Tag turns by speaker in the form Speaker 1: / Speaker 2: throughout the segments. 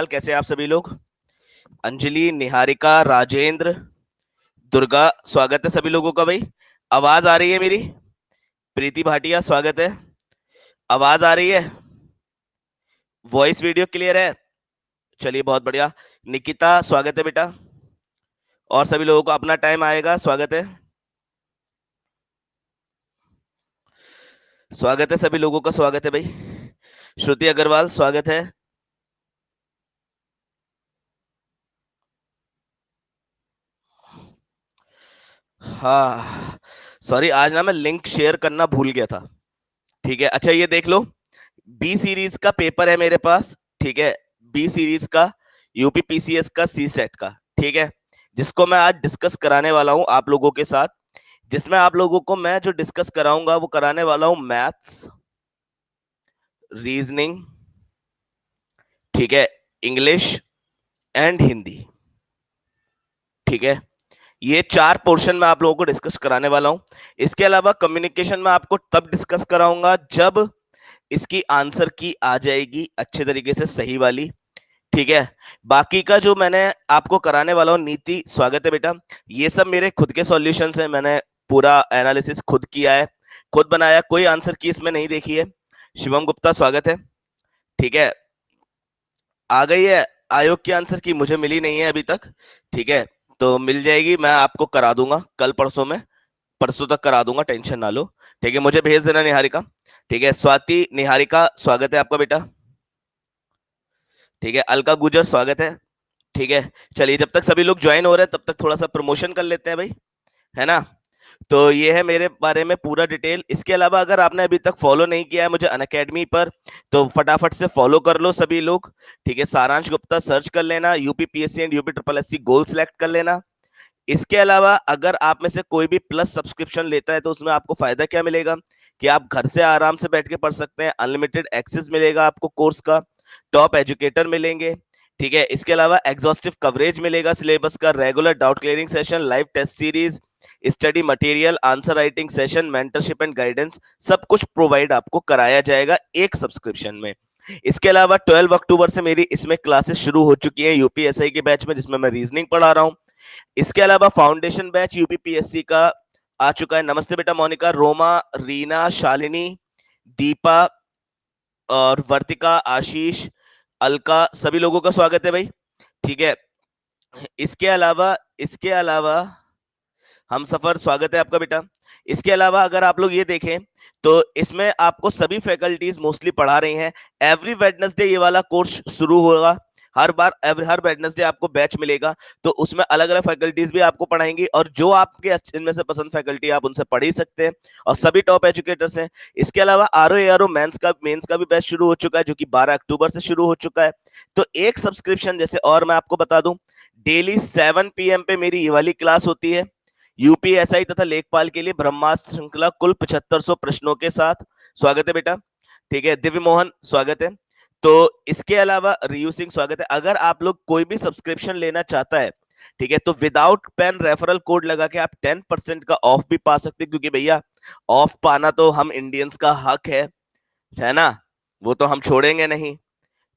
Speaker 1: कैसे हैं आप सभी लोग? अंजलि, निहारिका, राजेंद्र, दुर्गा, स्वागत है सभी लोगों का भाई। आवाज आ रही है मेरी? प्रीति भाटिया, स्वागत है। आवाज आ रही है? वॉइस वीडियो क्लियर है? चलिए, बहुत बढ़िया। निकिता, स्वागत है बेटा। और सभी लोगों को अपना टाइम आएगा, स्वागत है। स्वागत है सभी लोगों का, स्वागत है भाई। श्रुति अग्रवाल, स्वागत है। हाँ, सॉरी, आज ना मैं लिंक शेयर करना भूल गया था। ठीक है, अच्छा ये देख लो। बी सीरीज का पेपर है मेरे पास। ठीक है, बी सीरीज का, यूपी पीसीएस का, सी सेट का। ठीक है, जिसको मैं आज डिस्कस कराने वाला हूं आप लोगों के साथ। जिसमें आप लोगों को मैं जो डिस्कस कराऊंगा वो कराने वाला हूं मैथ्स, रीजनिंग, ठीक है, इंग्लिश एंड हिंदी। ठीक है, ये 4 पोर्शन में आप लोगों को डिस्कस कराने वाला हूं। इसके अलावा कम्युनिकेशन में आपको तब डिस्कस कराऊंगा जब इसकी आंसर की आ जाएगी अच्छे तरीके से, सही वाली। ठीक है, बाकी का जो मैंने आपको कराने वाला हूँ, नीति, स्वागत है बेटा। ये सब मेरे खुद के सॉल्यूशंस है, मैंने पूरा एनालिसिस खुद किया है, खुद बनाया, कोई आंसर की इसमें नहीं देखी है। शिवम गुप्ता, स्वागत है। ठीक है, आ गई है आयोग की आंसर की, मुझे मिली नहीं है अभी तक। ठीक है, तो मिल जाएगी, मैं आपको करा दूंगा कल परसों में, परसों तक करा दूंगा, टेंशन ना लो। ठीक है, मुझे भेज देना निहारिका। ठीक है, स्वाति, निहारिका, स्वागत है आपका बेटा। ठीक है, अलका गुजर, स्वागत है। ठीक है, चलिए, जब तक सभी लोग ज्वाइन हो रहे हैं तब तक थोड़ा सा प्रमोशन कर लेते हैं भाई, है ना। तो ये है मेरे बारे में पूरा डिटेल। इसके अलावा अगर आपने अभी तक फॉलो नहीं किया है मुझे अनअकैडमी पर, तो फटाफट से फॉलो कर लो सभी लोग। ठीक है, सारांश गुप्ता सर्च कर लेना, UP PSC and UP triple SC goal select कर लेना। इसके अलावा अगर आप में से कोई भी प्लस सब्सक्रिप्शन लेता है तो उसमें आपको फायदा क्या मिलेगा कि आप घर से आराम से बैठ के पढ़ सकते हैं, अनलिमिटेड एक्सेस मिलेगा आपको कोर्स का, टॉप एजुकेटर मिलेंगे। ठीक है, इसके अलावा एग्जॉस्टिव कवरेज मिलेगा सिलेबस का, regular doubt clearing session, live test series, study material, answer writing session, mentorship and guidance, सब कुछ प्रोवाइड आपको कराया जाएगा एक सब्सक्रिप्शन में। इसके अलावा 12 अक्टूबर से मेरी इसमें क्लासेस शुरू हो चुकी है यूपीएसआई के बैच में, जिसमें मैं रीजनिंग पढ़ा रहा हूं। इसके अलावा फाउंडेशन बैच यूपीपीएससी का आ चुका है। नमस्ते बेटा मोनिका, रोमा, रीना, शालिनी, दीपा और वर्तिका, आशीष, अलका, सभी लोगों का स्वागत है भाई। ठीक है, इसके अलावा हम सफर, स्वागत है आपका बेटा। इसके अलावा अगर आप लोग ये देखें तो इसमें आपको सभी फैकल्टीज मोस्टली पढ़ा रही हैं। एवरी वेडनेसडे ये वाला कोर्स शुरू होगा, हर वेडनेसडे आपको बैच मिलेगा, तो उसमें अलग अलग फैकल्टीज भी आपको पढ़ाएंगी, और जो आपके इनमें से पसंद फैकल्टी आप उनसे पढ़ ही सकते हैं, और सभी टॉप एजुकेटर्स हैं। इसके अलावा आरओ मेंस का भी बैच शुरू हो चुका है, जो कि 12 अक्टूबर से शुरू हो चुका है। तो एक सब्सक्रिप्शन जैसे, और मैं आपको बता दूं, डेली 7 PM पे मेरी ये वाली क्लास होती है यूपीएसआई तथा लेखपाल के लिए, ब्रह्मास्त्र श्रृंखला कुल 7500 प्रश्नों के साथ। स्वागत है बेटा। ठीक है, दिव्य मोहन, स्वागत है। तो इसके अलावा रियू सिंह, स्वागत है। अगर आप लोग कोई भी सब्सक्रिप्शन लेना चाहता है, ठीक है, तो विदाउट पेन रेफरल कोड लगा के आप 10% का ऑफ भी पा सकते हैं, क्योंकि भैया ऑफ पाना तो हम इंडियंस का हक है ना, वो तो हम छोड़ेंगे नहीं।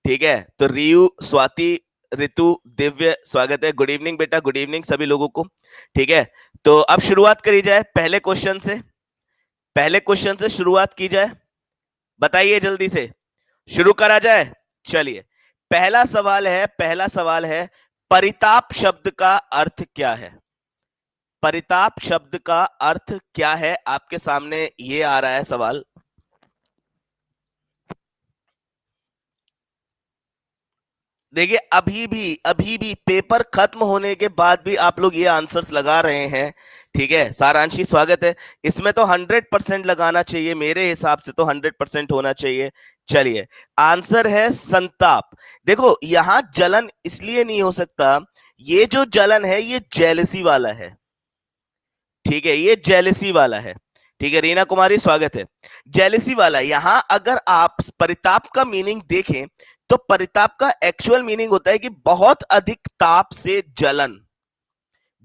Speaker 1: ठीक है, तो रियू, स्वाति, ऋतु, दिव्य, स्वागत है। गुड इवनिंग बेटा, गुड इवनिंग सभी लोगों को। ठीक है, तो अब शुरुआत करी जाए पहले क्वेश्चन से शुरुआत की जाए। बताइए जल्दी से, शुरू करा जाए। चलिए, पहला सवाल है परिताप शब्द का अर्थ क्या है? परिताप शब्द का अर्थ क्या है? आपके सामने ये आ रहा है सवाल। देखिए, अभी भी पेपर खत्म होने के बाद भी आप लोग ये आंसर्स लगा रहे हैं। ठीक है, सारांशी, स्वागत है। इसमें तो 100% लगाना चाहिए, मेरे हिसाब से तो 100% होना चाहिए। चलिए, आंसर है संताप। देखो, यहां जलन इसलिए नहीं हो सकता, ये जो जलन है ये जेलसी वाला है। ठीक है, ये जेलसी वाला है। ठीक है, रीना कुमारी, स्वागत है। जेलसी वाला, यहां अगर आप परिताप का मीनिंग देखें तो परिताप का एक्चुअल मीनिंग होता है कि बहुत अधिक ताप से जलन,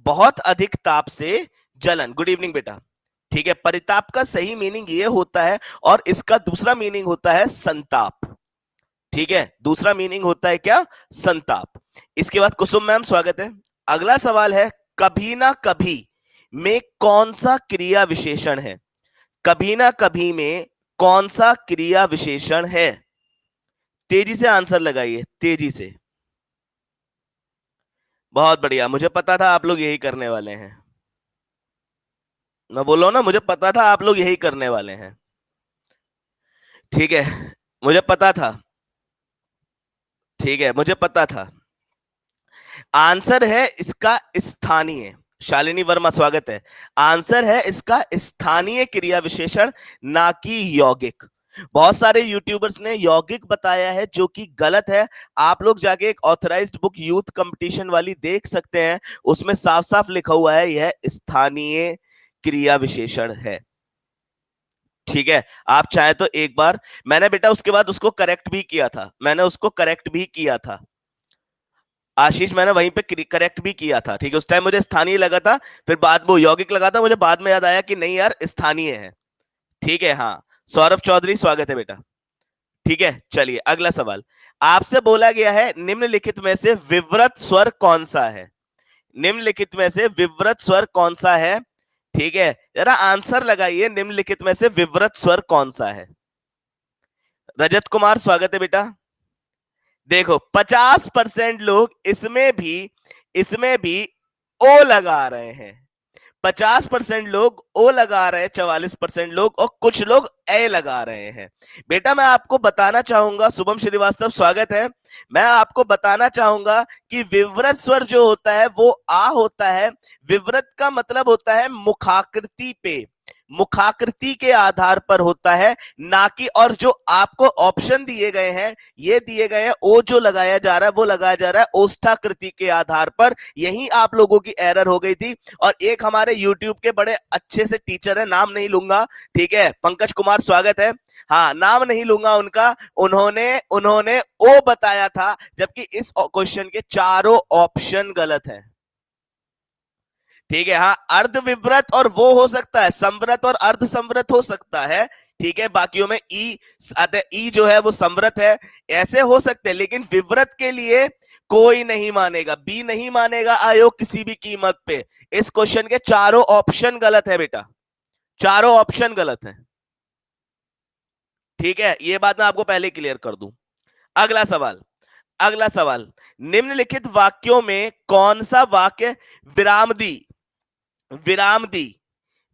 Speaker 1: बहुत अधिक ताप से जलन। गुड इवनिंग बेटा। ठीक है, परिताप का सही मीनिंग ये होता है, और इसका दूसरा मीनिंग होता है संताप। ठीक है, दूसरा मीनिंग होता है क्या, संताप। इसके बाद कुसुम मैम स्वागत है। अगला सवाल है, कभी ना कभी में कौन सा क्रिया विशेषण है? कभी ना कभी में कौन सा क्रिया विशेषण है? तेजी से आंसर लगाइए, तेजी से। बहुत बढ़िया, मुझे पता था आप लोग यही करने वाले हैं। मैं बोल रहा हूं ना, मुझे पता था आप लोग यही करने वाले हैं। ठीक है, मुझे पता था। ठीक है, मुझे पता था। आंसर है इसका स्थानीय। शालिनी वर्मा स्वागत है। आंसर है इसका स्थानीय क्रिया विशेषण, ना कि यौगिक। बहुत सारे यूट्यूबर्स ने यौगिक बताया है, जो कि गलत है। आप लोग जाके एक ऑथराइज्ड बुक यूथ कंपटीशन वाली देख सकते हैं, उसमें साफ साफ लिखा हुआ है यह स्थानीय क्रिया विशेषण है। ठीक है, आप चाहे तो एक बार, मैंने बेटा उसके बाद उसको करेक्ट भी किया था, मैंने उसको करेक्ट भी किया था आशीष, मैंने वहीं पे करेक्ट भी किया था। ठीक है, उस टाइम मुझे स्थानीय लगा था, फिर बाद में यौगिक लगा था, मुझे बाद में याद आया कि नहीं यार स्थानीय है। ठीक है, हाँ। सौरभ चौधरी स्वागत है बेटा। ठीक है, चलिए अगला सवाल। आपसे बोला गया है निम्नलिखित में से विवृत स्वर कौन सा है? निम्नलिखित में से विवृत स्वर कौन सा है? ठीक है, जरा आंसर लगाइए, निम्नलिखित में से विवृत स्वर कौन सा है? रजत कुमार स्वागत है बेटा। देखो 50% लोग इसमें भी ओ लगा रहे हैं। 50% लोग ओ लगा रहे हैं, 44% लोग, और कुछ लोग ए लगा रहे हैं। बेटा मैं आपको बताना चाहूंगा, शुभम श्रीवास्तव स्वागत है। मैं आपको बताना चाहूंगा कि विवृत स्वर जो होता है वो आ होता है। विवृत का मतलब होता है मुखाकृति पे, मुखाकृति के आधार पर होता है, ना कि, और जो आपको ऑप्शन दिए गए हैं, ये दिए गए हैं ओ जो लगाया जा रहा है वो लगाया जा रहा है ओष्ठाकृति के आधार पर। यही आप लोगों की एरर हो गई थी। और एक हमारे यूट्यूब के बड़े अच्छे से टीचर है, नाम नहीं लूंगा, ठीक है, पंकज कुमार स्वागत है। हाँ, नाम नहीं लूंगा उनका, उन्होंने उन्होंने ओ बताया था, जबकि इस क्वेश्चन के चारों ऑप्शन गलत है। ठीक है, हाँ, अर्ध विव्रत और वो हो सकता है, संव्रत और अर्ध संव्रत हो सकता है। ठीक है, बाकियों में ई जो है वो संव्रत है, ऐसे हो सकते हैं, लेकिन विव्रत के लिए कोई नहीं मानेगा, बी नहीं मानेगा आयोग किसी भी कीमत पे। इस क्वेश्चन के चारों ऑप्शन गलत है बेटा, चारों ऑप्शन गलत है। ठीक है, ये बात मैं आपको पहले क्लियर कर दूं। अगला सवाल, अगला सवाल, निम्नलिखित वाक्यों में कौन सा वाक्य विराम दी, विराम दी,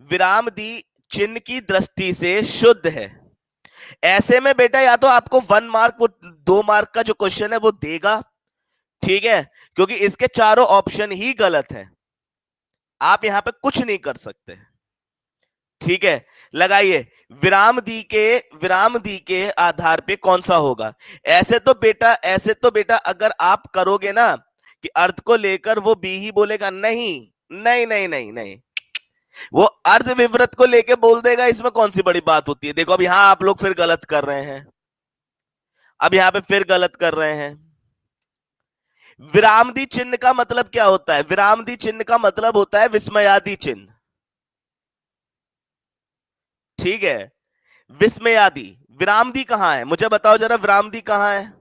Speaker 1: विराम दी चिन्ह की दृष्टि से शुद्ध है? ऐसे में बेटा या तो आपको 1 मार्क, वो 2 मार्क का जो क्वेश्चन है वो देगा। ठीक है, क्योंकि इसके चारों ऑप्शन ही गलत है, आप यहां पे कुछ नहीं कर सकते। ठीक है, लगाइए, विराम दी के आधार पे कौन सा होगा? ऐसे तो बेटा अगर आप करोगे ना कि अर्थ को लेकर वो बी ही बोलेगा, नहीं नहीं नहीं नहीं नहीं, वो अर्ध विवृत को लेके बोल देगा, इसमें कौन सी बड़ी बात होती है? देखो अब यहां आप लोग फिर गलत कर रहे हैं, अब यहां पे फिर गलत कर रहे हैं। विरामदी चिन्ह का मतलब क्या होता है? विरामदी चिन्ह का मतलब होता है विस्मयादि चिन्ह। ठीक है, विस्मयादि। विरामदी कहां है, मुझे बताओ जरा, विरामदी कहां है?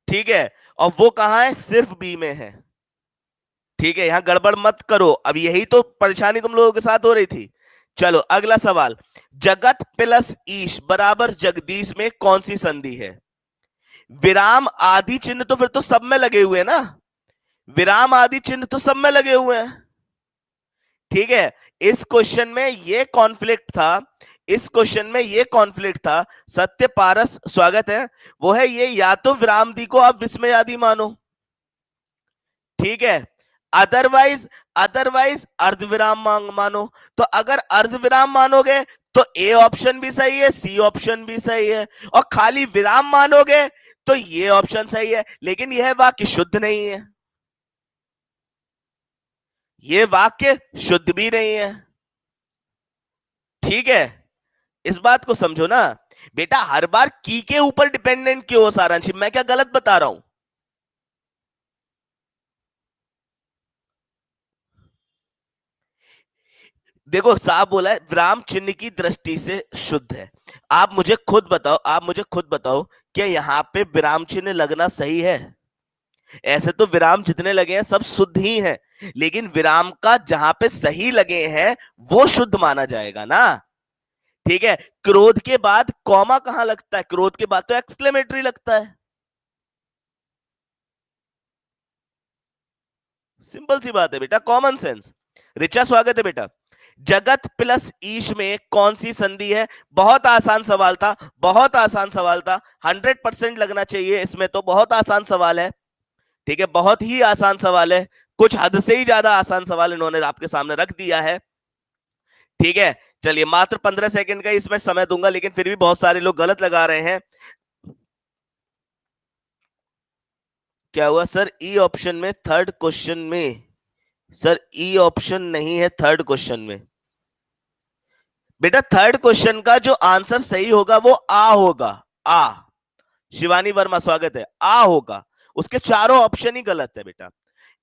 Speaker 1: ठीक है, और वो कहां है? सिर्फ बी में है। ठीक है, यहां गड़बड़ मत करो, अब यही तो परेशानी तुम लोगों के साथ हो रही थी। चलो अगला सवाल, जगत प्लस ईश बराबर जगदीश में कौन सी संधि है? विराम आदि चिन्ह तो फिर तो सब में लगे हुए हैं ना, विराम आदि चिन्ह तो सब में लगे हुए हैं। ठीक है, इस क्वेश्चन में ये कॉन्फ्लिक्ट था, इस क्वेश्चन में ये कॉन्फ्लिक्ट था। सत्य पारस स्वागत है। वो है ये, या तो विरामदी को आप विस्मयादि मानो, ठीक है, अदरवाइज अदरवाइज अर्धविराम मानो। तो अगर अर्धविराम मानोगे तो ए ऑप्शन भी सही है, सी ऑप्शन भी सही है, और खाली विराम मानोगे तो ये ऑप्शन सही है, लेकिन यह वाक्य शुद्ध नहीं है, ये वाक्य शुद्ध भी नहीं है। ठीक है, इस बात को समझो ना बेटा, हर बार की के ऊपर डिपेंडेंट क्यों हो सारांश? मैं क्या गलत बता रहा हूं? देखो साहब बोला है विराम चिन्ह की दृष्टि से शुद्ध है। आप मुझे खुद बताओ क्या यहाँ पे विराम चिन्ह लगना सही है? ऐसे तो विराम जितने लगे हैं सब शुद्ध ही हैं, लेकिन विराम का जहां पे सही लगे हैं वो शुद्ध माना जाएगा ना। ठीक है, क्रोध के बाद कॉमा कहां लगता है? क्रोध के बाद तो एक्सक्लेमेटरी लगता है। सिंपल सी बात है बेटा, कॉमन सेंस। रिचा स्वागत है बेटा। जगत प्लस ईश में कौन सी संधि है? बहुत आसान सवाल था, बहुत आसान सवाल था, 100% लगना चाहिए इसमें, तो बहुत आसान सवाल है। ठीक है, बहुत ही आसान सवाल है, कुछ हद से ही ज्यादा आसान सवाल इन्होंने आपके सामने रख दिया है। ठीक है, चलिए मात्र 15 सेकंड का इसमें समय दूंगा, लेकिन फिर भी बहुत सारे लोग गलत लगा रहे हैं। क्या हुआ सर? ई ऑप्शन में थर्ड क्वेश्चन में? सर ई ऑप्शन नहीं है थर्ड क्वेश्चन में बेटा। थर्ड क्वेश्चन का जो आंसर सही होगा वो आ होगा। आ, शिवानी वर्मा स्वागत है। आ होगा, उसके चारों ऑप्शन ही गलत है बेटा।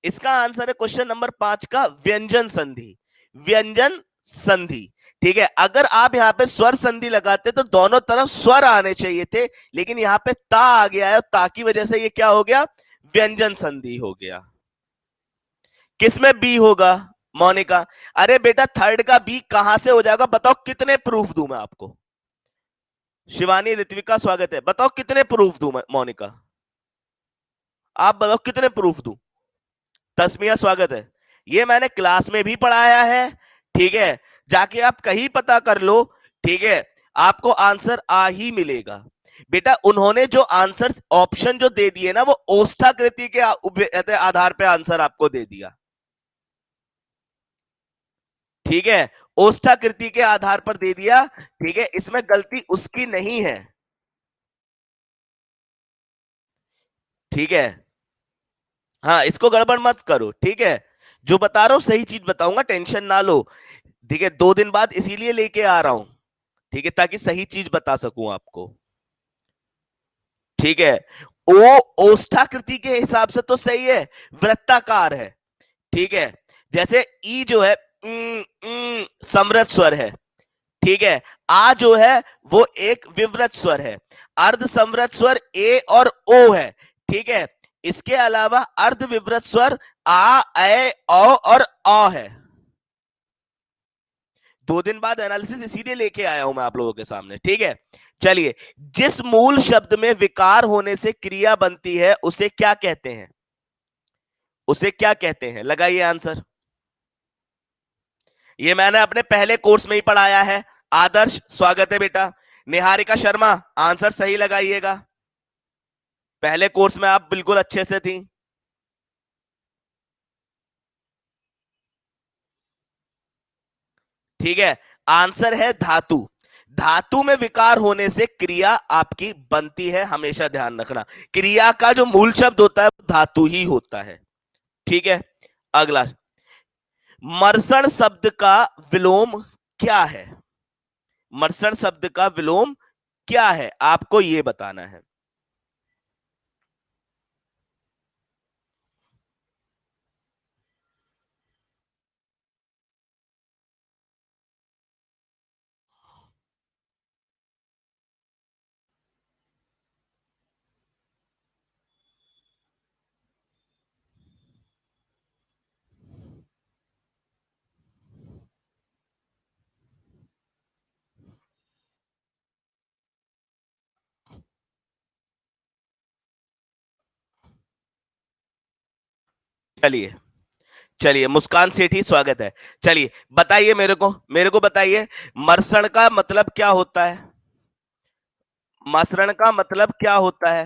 Speaker 1: इसका आंसर है क्वेश्चन नंबर 5 का व्यंजन संधि। व्यंजन संधि। ठीक है, अगर आप यहां पे स्वर संधि लगाते तो दोनों तरफ स्वर आने चाहिए थे, लेकिन यहां पे ता आ गया है, और ता की वजह से ये क्या हो गया? व्यंजन संधि हो गया। किसमें बी होगा मोनिका? अरे बेटा थर्ड का बी कहां से हो जाएगा बताओ, कितने प्रूफ दूं मैं आपको? शिवानी ऋत्विका स्वागत है, बताओ कितने प्रूफ दूं मैं? मोनिका आप बताओ कितने प्रूफ दूं? तस्मिया स्वागत है। ये मैंने क्लास में भी पढ़ाया है। ठीक है, जाके आप कहीं पता कर लो। ठीक है, आपको आंसर आ ही मिलेगा बेटा। उन्होंने जो आंसर ऑप्शन जो दे दिए ना, वो ओष्ठाकृति के आधार पे आंसर आपको दे दिया। ठीक है, ओष्ठाकृति के आधार पर दे दिया। ठीक है, इसमें गलती उसकी नहीं है। ठीक है, हाँ इसको गड़बड़ मत करो। ठीक है, जो बता रहा हूं सही चीज बताऊंगा, टेंशन ना लो। ठीक है, 2 दिन बाद इसीलिए लेके आ रहा हूं। ठीक है, ताकि सही चीज बता सकूं आपको। ठीक है, ओ ओष्ठाकृति के हिसाब से तो सही है, वृत्ताकार है। ठीक है, जैसे ई जो है समृत स्वर है। ठीक है, आ जो है वो एक विवृत स्वर है। अर्ध समृत स्वर ए और ओ है। ठीक है, इसके अलावा अर्ध विवृत स्वर आ, ए, औ और अ है। 2 दिन बाद एनालिसिस इसीलिए लेके आया हूं मैं आप लोगों के सामने। ठीक है, चलिए, जिस मूल शब्द में विकार होने से क्रिया बनती है उसे क्या कहते हैं? उसे क्या कहते हैं? लगाइए आंसर। ये मैंने अपने पहले कोर्स में ही पढ़ाया है। आदर्श स्वागत है बेटा। निहारिका शर्मा आंसर सही लगाइएगा, पहले कोर्स में आप बिल्कुल अच्छे से थी। ठीक है, आंसर है धातु। धातु में विकार होने से क्रिया आपकी बनती है, हमेशा ध्यान रखना। क्रिया का जो मूल शब्द होता है वो धातु ही होता है। ठीक है, अगला, मर्सण शब्द का विलोम क्या है? मर्सण शब्द का विलोम क्या है आपको ये बताना है। चलिए, चलिए मुस्कान सेठी स्वागत है। चलिए बताइए मेरे को बताइए, मर्सण का मतलब क्या होता है? मसरण का मतलब क्या होता है?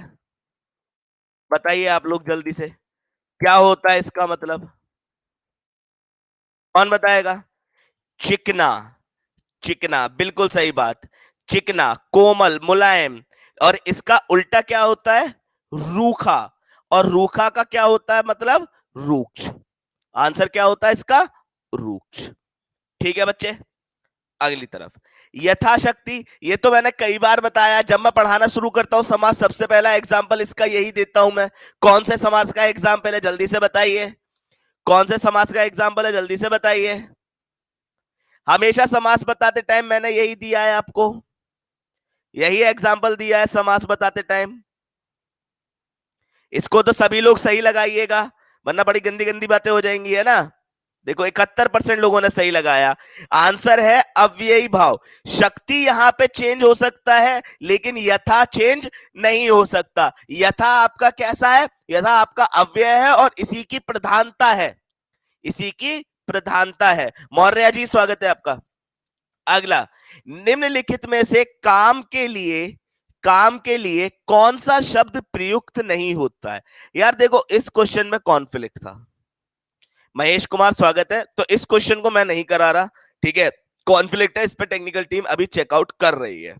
Speaker 1: बताइए आप लोग जल्दी से, क्या होता है इसका मतलब? कौन बताएगा? चिकना। चिकना, बिल्कुल सही बात। चिकना, कोमल, मुलायम। और इसका उल्टा क्या होता है? रूखा। और रूखा का क्या होता है मतलब? रूक्ष। आंसर क्या होता है इसका? रूक्ष। ठीक है बच्चे, अगली तरफ। यथाशक्ति, ये तो मैंने कई बार बताया, जब मैं पढ़ाना शुरू करता हूं समाज, सबसे पहला एग्जाम्पल इसका यही देता हूं मैं। कौन से समाज का एग्जाम्पल है जल्दी से बताइए? कौन से समाज का एग्जाम्पल है जल्दी से बताइए? हमेशा समास बताते टाइम मैंने यही दिया है आपको, यही एग्जाम्पल दिया है समास बताते टाइम। इसको तो सभी लोग सही लगाइएगा, वरना बड़ी गंदी गंदी बातें हो जाएंगी, है ना। देखो 71% लोगों ने सही लगाया। आंसर है अव्ययी भाव। शक्ति यहां पे चेंज हो सकता है, लेकिन यथा चेंज नहीं हो सकता। यथा आपका कैसा है, यथा आपका अव्यय है और इसी की प्रधानता है, इसी की प्रधानता है। मौर्य जी स्वागत है आपका। अगला, निम्नलिखित में से काम के लिए कौन सा शब्द प्रयुक्त नहीं होता है। यार देखो इस क्वेश्चन में कॉन्फ्लिक्ट था। महेश कुमार स्वागत है। तो इस क्वेश्चन को मैं नहीं करा रहा, ठीक है, कॉन्फ्लिक्ट है, इस पे टेक्निकल टीम अभी चेकआउट कर रही है,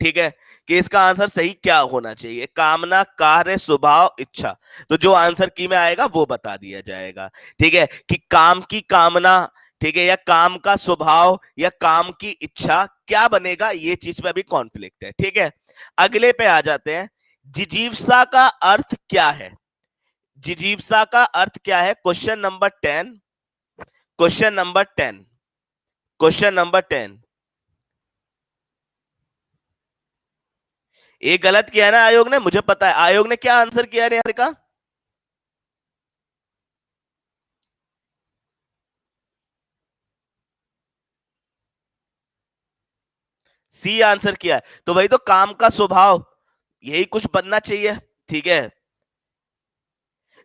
Speaker 1: ठीक है, कि इसका आंसर सही क्या होना चाहिए। कामना, कार्य, स्वभाव, इच्छा। तो जो आंसर की में आएगा वो बता दिया जाएगा, ठीक है, कि काम की कामना, ठीक है, या काम का स्वभाव या काम की इच्छा क्या बनेगा, ये चीज में अभी कॉन्फ्लिक्ट है, ठीक है। अगले पे आ जाते हैं। जिजीविषा का अर्थ क्या है। जिजीविषा का अर्थ क्या है, question number 10, question number 10, question number 10। ये गलत किया है ना आयोग ने, मुझे पता है। आयोग ने क्या आंसर किया निहारिका। सी आंसर किया है, तो वही तो, काम का स्वभाव, यही कुछ बनना चाहिए, ठीक है।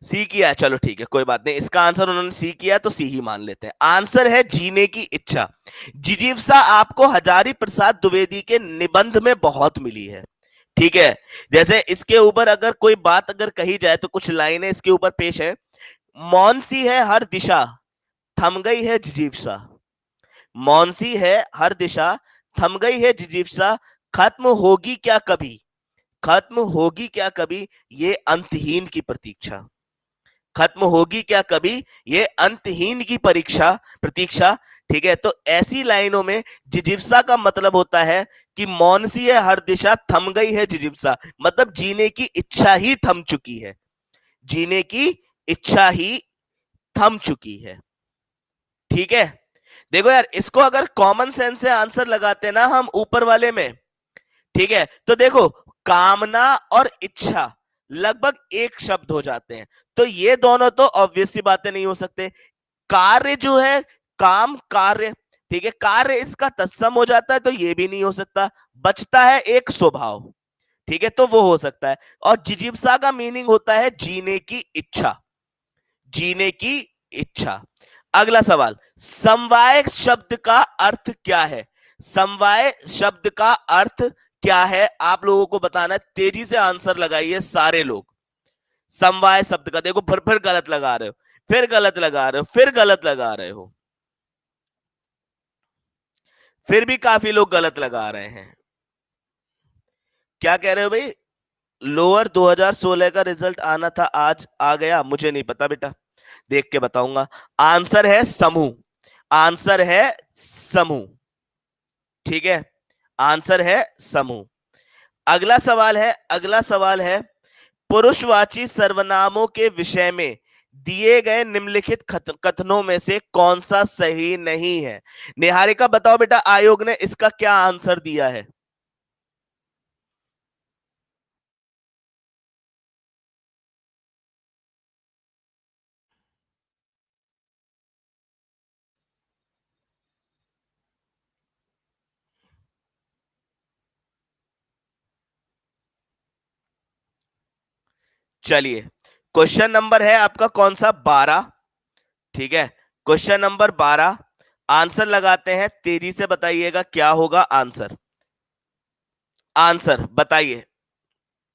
Speaker 1: सी किया है, चलो ठीक है, कोई बात नहीं, इसका आंसर उन्होंने सी किया तो सी ही मान लेते हैं। आंसर है जीने की इच्छा। जिजीविषा आपको हजारी प्रसाद द्विवेदी के निबंध में बहुत मिली है, ठीक है। जैसे इसके ऊपर अगर कोई बात अगर कही जाए तो कुछ लाइनें इसके ऊपर पेश है। मौन सी है हर दिशा, थम गई है जिजीविषा। मौन सी है हर दिशा, थम गई है जिजीविषा। खत्म होगी क्या कभी, खत्म होगी क्या कभी ये अंतहीन की प्रतीक्षा। खत्म होगी क्या कभी ये अंतहीन की परीक्षा प्रतीक्षा, ठीक है। तो ऐसी लाइनों में जिजीविषा का मतलब होता है कि मौन सी है हर दिशा, थम गई है जिजीविषा, मतलब जीने की इच्छा ही थम चुकी है, जीने की इच्छा ही थम चुकी है, ठीक है। देखो यार, इसको अगर कॉमन सेंस से आंसर लगाते ना हम ऊपर वाले में, ठीक है, तो देखो कामना और इच्छा लगभग एक शब्द हो जाते हैं, तो ये दोनों तो ऑब्वियस सी बातें नहीं हो सकते। कार्य जो है, काम कार्य, ठीक है, कार्य इसका तत्सम हो जाता है, तो ये भी नहीं हो सकता। बचता है एक स्वभाव, ठीक है, तो वो हो सकता है। और जिजीविषा का मीनिंग होता है जीने की इच्छा, जीने की इच्छा। अगला सवाल, समवाय शब्द का अर्थ क्या है। समवाय शब्द का अर्थ क्या है, आप लोगों को बताना है, तेजी से आंसर लगाइए सारे लोग। समवाय शब्द का, देखो फिर गलत लगा रहे हो, फिर गलत लगा रहे हो, फिर गलत लगा रहे हो, फिर भी काफी लोग गलत लगा रहे हैं। क्या कह रहे हो भाई। लोअर 2016 का रिजल्ट आना था, आज आ गया, मुझे नहीं पता बेटा, देख के बताऊंगा। आंसर है समूह, आंसर है समूह, ठीक है, आंसर है समूह। अगला सवाल है, अगला सवाल है, पुरुषवाची सर्वनामों के विषय में दिए गए निम्नलिखित कथनों में से कौन सा सही नहीं है। निहारिका बताओ बेटा, आयोग ने इसका क्या आंसर दिया है। चलिए, क्वेश्चन नंबर है आपका कौन सा, 12, ठीक है, क्वेश्चन नंबर 12। आंसर लगाते हैं, तेजी से बताइएगा क्या होगा आंसर, आंसर बताइए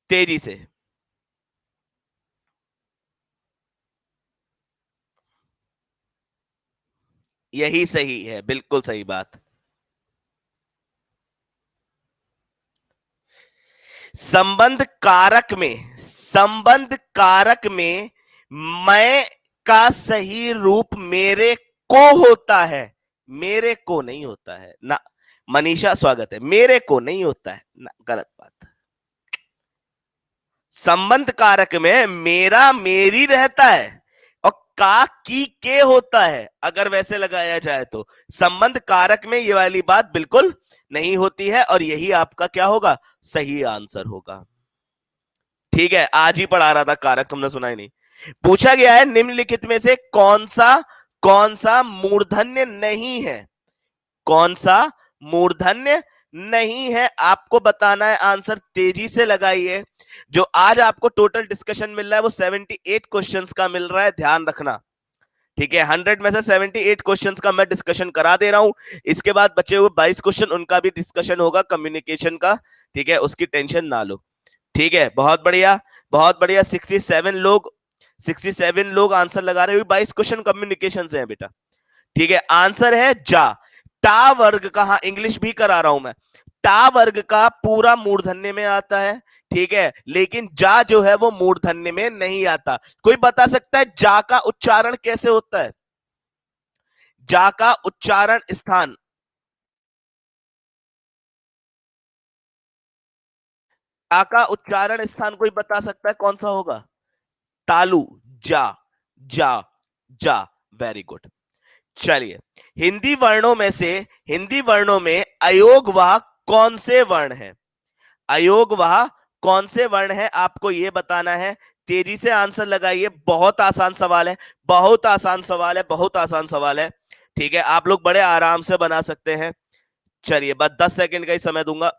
Speaker 1: तेजी से। यही सही है, बिल्कुल सही बात। संबंध कारक में, संबंध कारक में मैं का सही रूप मेरे को होता है, मेरे को नहीं होता है ना। मनीषा स्वागत है, मेरे को नहीं होता है ना, गलत बात। संबंध कारक में मेरा मेरी रहता है, और का की के होता है अगर वैसे लगाया जाए तो। संबंध कारक में ये वाली बात बिल्कुल नहीं होती है और यही आपका क्या होगा, सही आंसर होगा। ठीक है, आज ही पढ़ा रहा था कारक, तुमने सुना ही नहीं। पूछा गया है निम्नलिखित में से कौन सा मूर्धन्य नहीं है, कौन सा मूर्धन्य नहीं है, आपको बताना है आंसर। तेजी से लगाइए। जो आज आपको टोटल डिस्कशन मिल रहा है वो 78 क्वेश्चंस का मिल रहा है, ध्यान रखना। ठीक है, 100 में से 78 क्वेश्चंस का मैं डिस्कशन करा दे रहा हूं। इसके बाद बचे हुए 22 क्वेश्चन उनका भी डिस्कशन होगा, कम्युनिकेशन का। ठीक है, उसकी टेंशन ना लो। ठीक है, बहुत बढ़िया, बहुत बढ़िया। 67 लोग आंसर लगा रहे हुए, 22 क्वेश्चन कम्युनिकेशन से है बेटा। ठीक है, आंसर है जा। टा वर्ग का, हाँ इंग्लिश भी करा रहा हूं मैं, टा वर्ग का पूरा मूर्धन्य में आता है। ठीक है, लेकिन जा जो है वो मूर्धन्य में नहीं आता। कोई बता सकता है जा का उच्चारण कैसे होता है, जा का उच्चारण स्थान? जा का उच्चारण स्थान कोई बता सकता है कौन सा होगा? तालु, जा, जा, जा। Very good. चलिए, हिंदी वर्णों में अयोगवाह कौन से वर्ण है? अयोगवाह कौन से वर्ण है, आपको यह बताना है। तेजी से आंसर लगाइए, बहुत आसान सवाल है, बहुत आसान सवाल है, बहुत आसान सवाल है। ठीक है, आप लोग बड़े आराम से बना सकते हैं। चलिए, बस 10 सेकंड का ही समय दूंगा।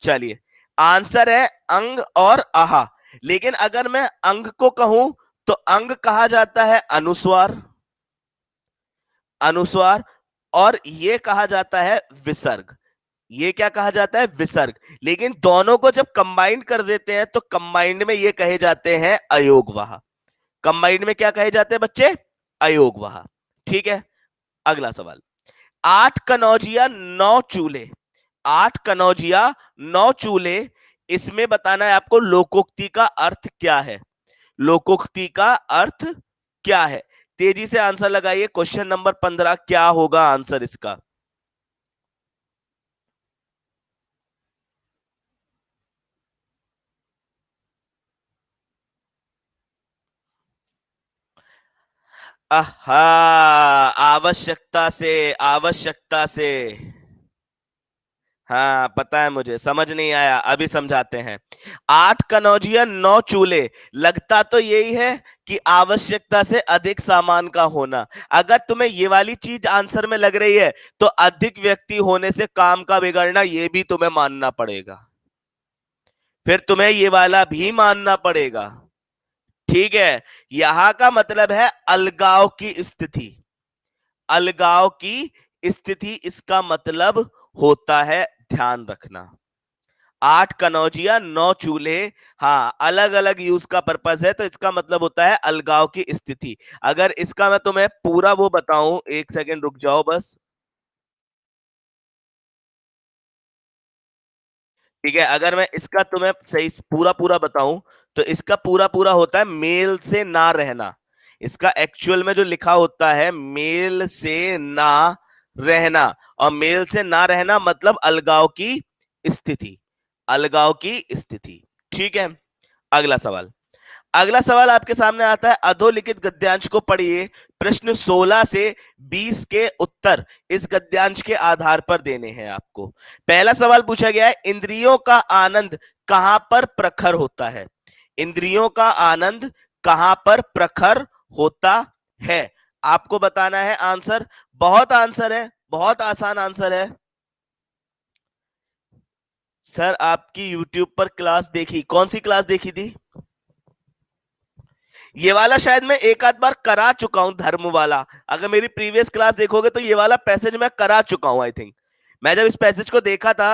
Speaker 1: चलिए, आंसर है अंग और आहा। लेकिन अगर मैं अंग को कहूं तो अंग कहा जाता है अनुस्वार, अनुस्वार। और ये कहा जाता है विसर्ग, ये क्या कहा जाता है, विसर्ग। लेकिन दोनों को जब कंबाइंड कर देते हैं तो कंबाइंड में ये कहे जाते हैं अयोगवाह। कंबाइंड में क्या कहे जाते हैं बच्चे, अयोगवाह। ठीक है, अगला सवाल। 8 कनौजिया 9 चूल्हे, 8 कनौजिया 9 चूल्हे, इसमें बताना है आपको लोकोक्ति का अर्थ क्या है, लोकोक्ति का अर्थ क्या है? तेजी से आंसर लगाइए। क्वेश्चन नंबर 15 क्या होगा आंसर इसका? आहा, आवश्यकता से, आवश्यकता से। हाँ पता है मुझे, समझ नहीं आया, अभी समझाते हैं। 8 कनौजिया 9 चूल्हे, लगता तो यही है कि आवश्यकता से अधिक सामान का होना। अगर तुम्हें ये वाली चीज आंसर में लग रही है तो अधिक व्यक्ति होने से काम का बिगड़ना, ये भी तुम्हें मानना पड़ेगा, फिर तुम्हें ये वाला भी मानना पड़ेगा। ठीक है, यहां का मतलब है अलगाव की स्थिति, अलगाव की स्थिति इसका मतलब होता है, ध्यान रखना। 8 कनौजिया 9 चूल्हे, हाँ अलग अलग यूज का पर्पस है, तो इसका मतलब होता है अलगाव की स्थिति। अगर इसका मैं तुम्हें पूरा वो बताऊं, एक सेकंड रुक जाओ बस। ठीक है, अगर मैं इसका तुम्हें सही पूरा पूरा बताऊं तो इसका पूरा पूरा होता है मेल से ना रहना। इसका एक्चुअल में जो लिखा होता है, मेल से ना रहना। और मेल से ना रहना मतलब अलगाव की स्थिति, अलगाव की स्थिति। ठीक है, अगला सवाल। अगला सवाल आपके सामने आता है, अधोलिखित गद्यांश को पढ़िए। प्रश्न 16 से 20 के उत्तर इस गद्यांश के आधार पर देने हैं आपको। पहला सवाल पूछा गया है, इंद्रियों का आनंद कहां पर प्रखर होता है? इंद्रियों का आनंद कहां पर प्रखर होता है, आपको बताना है आंसर। बहुत आंसर है, बहुत आसान आंसर है। सर आपकी यूट्यूब पर क्लास देखी, कौन सी क्लास देखी थी? ये वाला शायद मैं एक आध बार करा चुका हूं, धर्म वाला। अगर मेरी प्रीवियस क्लास देखोगे तो ये वाला पैसेज मैं करा चुका हूं, आई थिंक। मैं जब इस पैसेज को देखा था,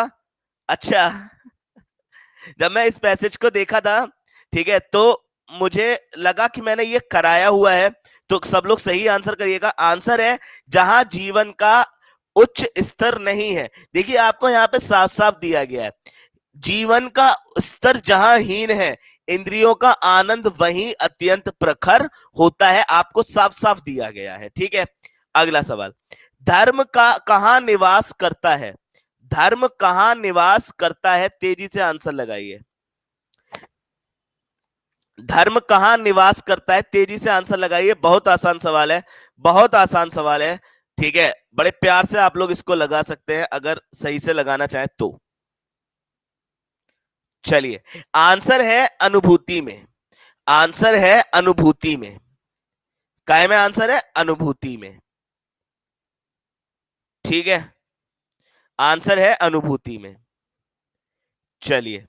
Speaker 1: अच्छा, जब मैं इस पैसेज को देखा था, ठीक है, तो मुझे लगा कि मैंने ये कराया हुआ है। तो सब लोग सही आंसर करिएगा। आंसर है जहां जीवन का उच्च स्तर नहीं है। देखिए आपको यहाँ पे साफ साफ दिया गया है, जीवन का स्तर जहां हीन है, इंद्रियों का आनंद वहीं अत्यंत प्रखर होता है, आपको साफ साफ दिया गया है। ठीक है, अगला सवाल। धर्म का कहां निवास करता है? धर्म कहां निवास करता है, तेजी से आंसर लगाइए। धर्म कहाँ निवास करता है? तेजी से आंसर लगाइए, बहुत आसान सवाल है, बहुत आसान सवाल है। ठीक है, बड़े प्यार से आप लोग इसको लगा सकते हैं अगर सही से लगाना चाहे तो। चलिए, आंसर है अनुभूति में। आंसर है अनुभूति में। काय में आंसर है? अनुभूति में। ठीक है, आंसर है अनुभूति में। चलिए,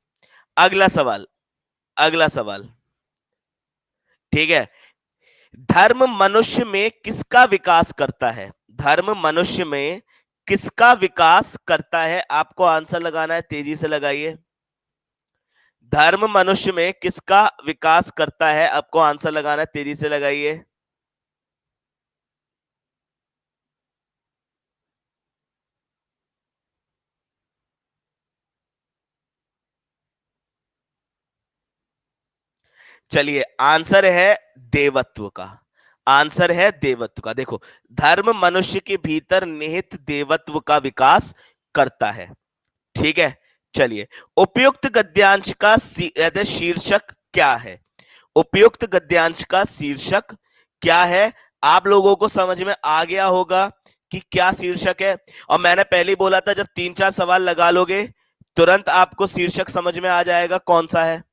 Speaker 1: अगला सवाल, अगला सवाल। ठीक है, धर्म मनुष्य में किसका विकास करता है? धर्म मनुष्य में किसका विकास करता है? आपको आंसर लगाना है, तेजी से लगाइए। धर्म मनुष्य में किसका विकास करता है? आपको आंसर लगाना है, तेजी से लगाइए। चलिए, आंसर है देवत्व का। आंसर है देवत्व का। देखो, धर्म मनुष्य के भीतर निहित देवत्व का विकास करता है। ठीक है, चलिए, उपयुक्त गद्यांश का शीर्षक क्या है? उपयुक्त गद्यांश का शीर्षक क्या है? आप लोगों को समझ में आ गया होगा कि क्या शीर्षक है। और मैंने पहले ही बोला था, जब 3-4 सवाल लगा लोगे तुरंत आपको शीर्षक समझ में आ जाएगा कौन सा है।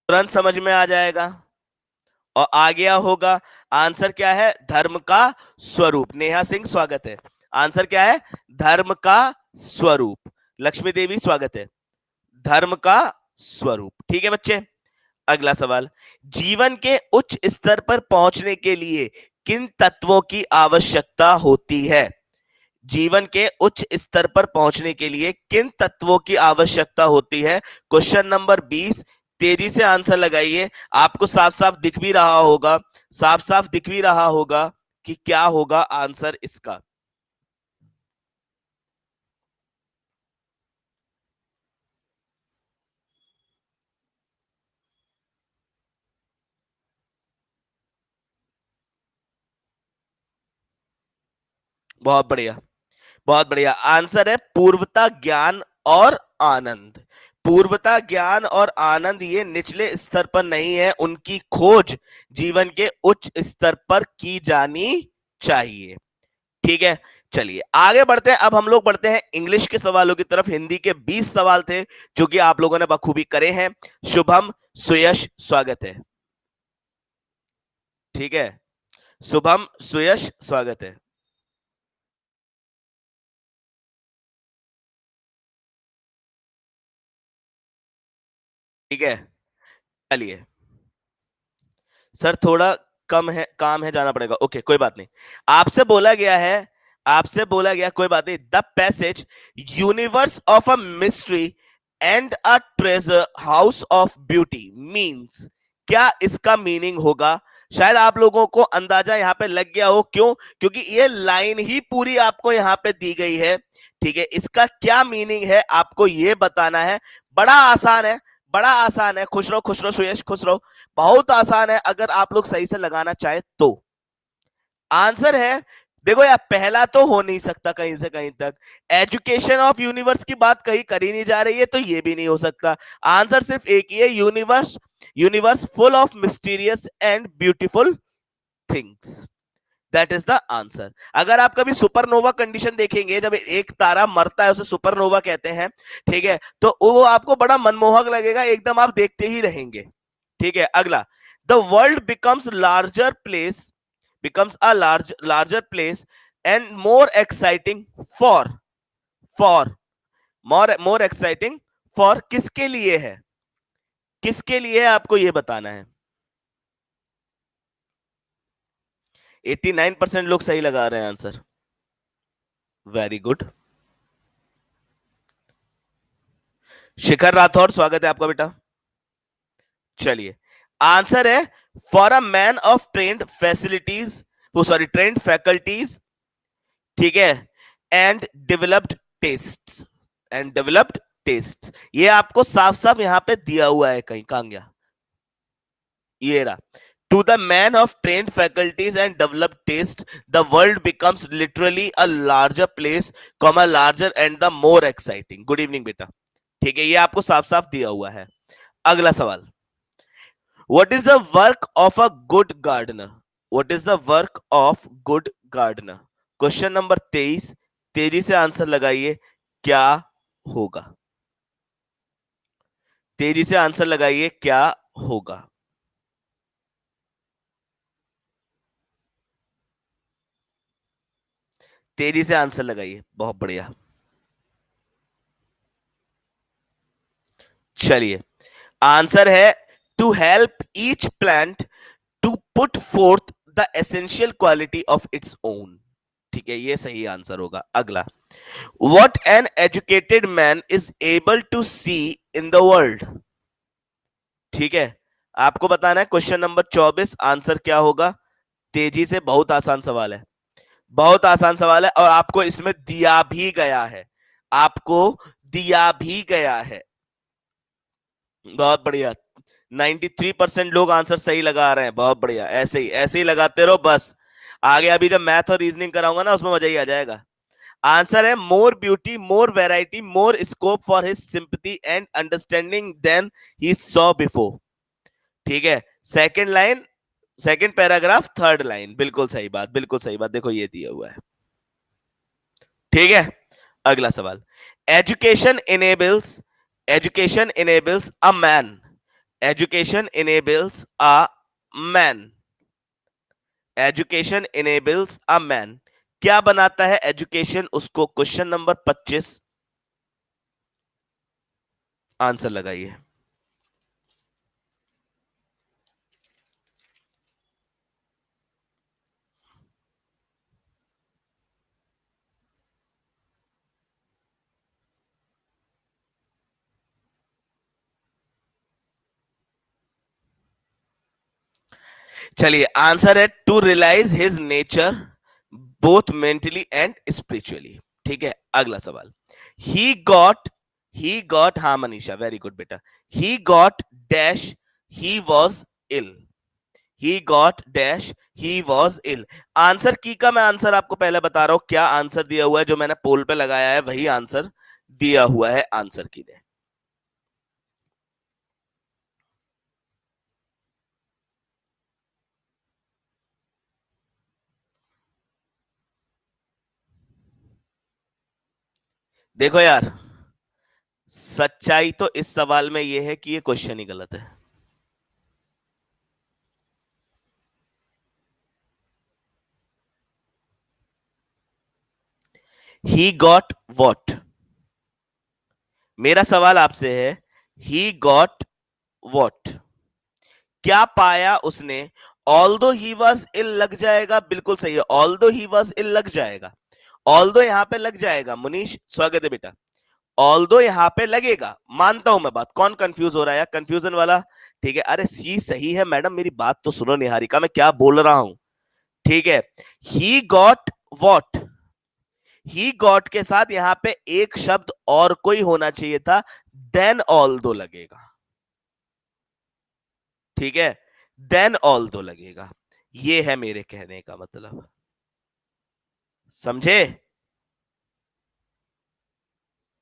Speaker 1: तुरंत समझ में आ जाएगा और आ गया होगा। आंसर क्या है? धर्म का स्वरूप। नेहा सिंह स्वागत है। आंसर क्या है? धर्म का स्वरूप। लक्ष्मी देवी स्वागत है। धर्म का स्वरूप। ठीक है बच्चे, अगला सवाल। जीवन के उच्च स्तर पर पहुंचने के लिए किन तत्वों की आवश्यकता होती है? जीवन के उच्च स्तर पर पहुंचने के लिए किन तत्वों की आवश्यकता होती है? Question number 20। तेजी से आंसर लगाइए। आपको साफ साफ दिख भी रहा होगा, साफ साफ दिख भी रहा होगा कि क्या होगा आंसर इसका। बहुत बढ़िया, बहुत बढ़िया। आंसर है पूर्वता, ज्ञान और आनंद। पूर्वता, ज्ञान और आनंद ये निचले स्तर पर नहीं है, उनकी खोज जीवन के उच्च स्तर पर की जानी चाहिए। ठीक है, चलिए आगे बढ़ते हैं। अब हम लोग बढ़ते हैं इंग्लिश के सवालों की तरफ। हिंदी के 20 सवाल थे जो कि आप लोगों ने बखूबी करे हैं। शुभम, सुयश स्वागत है। ठीक है, शुभम, सुयश स्वागत है। ठीक है, चलिए सर, थोड़ा कम है, काम है, जाना पड़ेगा। ओके, कोई बात नहीं। आपसे बोला गया है, आपसे बोला गया, कोई बात नहीं। The passage universe of a mystery and a treasure house of beauty means, क्या इसका मीनिंग होगा? शायद आप लोगों को अंदाजा यहां पे लग गया हो। क्यों? क्योंकि ये लाइन ही पूरी आपको यहां पे दी गई है। ठीक है, इसका क्या मीनिंग है आपको ये बताना है। बड़ा आसान है, बड़ा आसान है। खुश रहो, खुश रहो सुयश, खुश रहो। बहुत आसान है अगर आप लोग सही से लगाना चाहे तो। आंसर है, देखो यार, पहला तो हो नहीं सकता कहीं से कहीं तक। एजुकेशन ऑफ यूनिवर्स की बात कहीं करी नहीं जा रही है, तो ये भी नहीं हो सकता। आंसर सिर्फ एक ही है, universe. Universe full of mysterious and beautiful things. That is the answer. अगर आप कभी सुपरनोवा कंडीशन देखेंगे, जब एक तारा मरता है उसे सुपरनोवा कहते हैं। ठीक है, तो वो आपको बड़ा मनमोहक लगेगा, एकदम आप देखते ही रहेंगे। ठीक है, अगला। The world becomes larger place, becomes a larger place and more exciting for more exciting for किसके लिए है? किसके लिए है आपको ये बताना है। 89% लोग सही लगा रहे हैं answer. Very good. Shikhar Rathore स्वागत है आपका बेटा। चलिए, आंसर है for a man of trained facilities, वो सॉरी ट्रेंड फैकल्टीज। ठीक है, and developed tests, and developed tests. ये आपको साफ साफ यहां पे दिया हुआ है कहीं, कहां गया? ये रहा। To the man of trained faculties and developed taste, the world becomes literally a larger place, comma larger and the more exciting. Good evening बेटा. ठीक है, ये आपको साफ साफ दिया हुआ है. अगला सवाल. What is the work of a good gardener? What is the work of good gardener? Question number 23. तेजी से आंसर लगाइए. क्या होगा? तेजी से आंसर लगाइए. क्या होगा? तेजी से आंसर लगाइए. बहुत बढ़िया. चलिए, आंसर है to help each plant to put forth the essential quality of its own. ठीक है, ये सही आंसर होगा. अगला. What an educated man is able to see in the world. ठीक है, आपको बताना है. Question number 24. आंसर क्या होगा? तेजी से. बहुत आसान सवाल है. बहुत आसान सवाल है और आपको इसमें दिया भी गया है. आपको दिया भी गया है. बहुत बढ़िया. 93% लोग आंसर सही लगा रहे हैं. बहुत बढ़िया. ऐसे ही लगाते रहो बस. आगे अभी जब मैथ और रीजनिंग कराऊंगा ना, उसमें मजा ही आ जाएगा. आंसर है more beauty, more variety, more scope for his sympathy and understanding than he saw before. ठीक है, second line, second paragraph, third line. बिल्कुल सही बात, बिल्कुल सही बात. देखो ये दिया हुआ है. ठीक है, अगला सवाल. Education enables, education enables a man, education enables a man, education enables a man. क्या बनाता है एजुकेशन उसको? Question number 25. आंसर लगाइए. चलिए, आंसर है to realise his nature both mentally and spiritually. ठीक है, अगला सवाल. ही गॉट, ही गॉट, हाँ मनीषा वेरी गुड बेटा. He got dash, he was ill. He got dash, he was ill. Answer की का मैं आंसर आपको पहले बता रहा हूं. क्या आंसर दिया हुआ है? जो मैंने पोल पे लगाया है वही आंसर दिया हुआ है आंसर की ने. देखो यार, सच्चाई तो इस सवाल में यह है कि ये क्वेश्चन ही गलत है. He got what. मेरा सवाल आपसे है, ही गॉट वॉट. क्या पाया उसने? ऑल्दो ही वॉज इल लग जाएगा. बिल्कुल सही है. ऑल्दो ही वॉज इल लग जाएगा. ऑल्दो यहां पे लग जाएगा. मुनीश स्वागत है बेटा. ऑल्दो यहां पे लगेगा, मानता हूं मैं बात. कौन कंफ्यूज हो रहा है? कंफ्यूजन वाला. ठीक है, अरे सी सही है मैडम, मेरी बात तो सुनो निहारिका, मैं क्या बोल रहा हूं. ठीक है, he got what. He got के साथ यहां पे एक शब्द और कोई होना चाहिए था. देन ऑल दो लगेगा. ठीक है, देन ऑल दो लगेगा. ये है मेरे कहने का मतलब. समझे?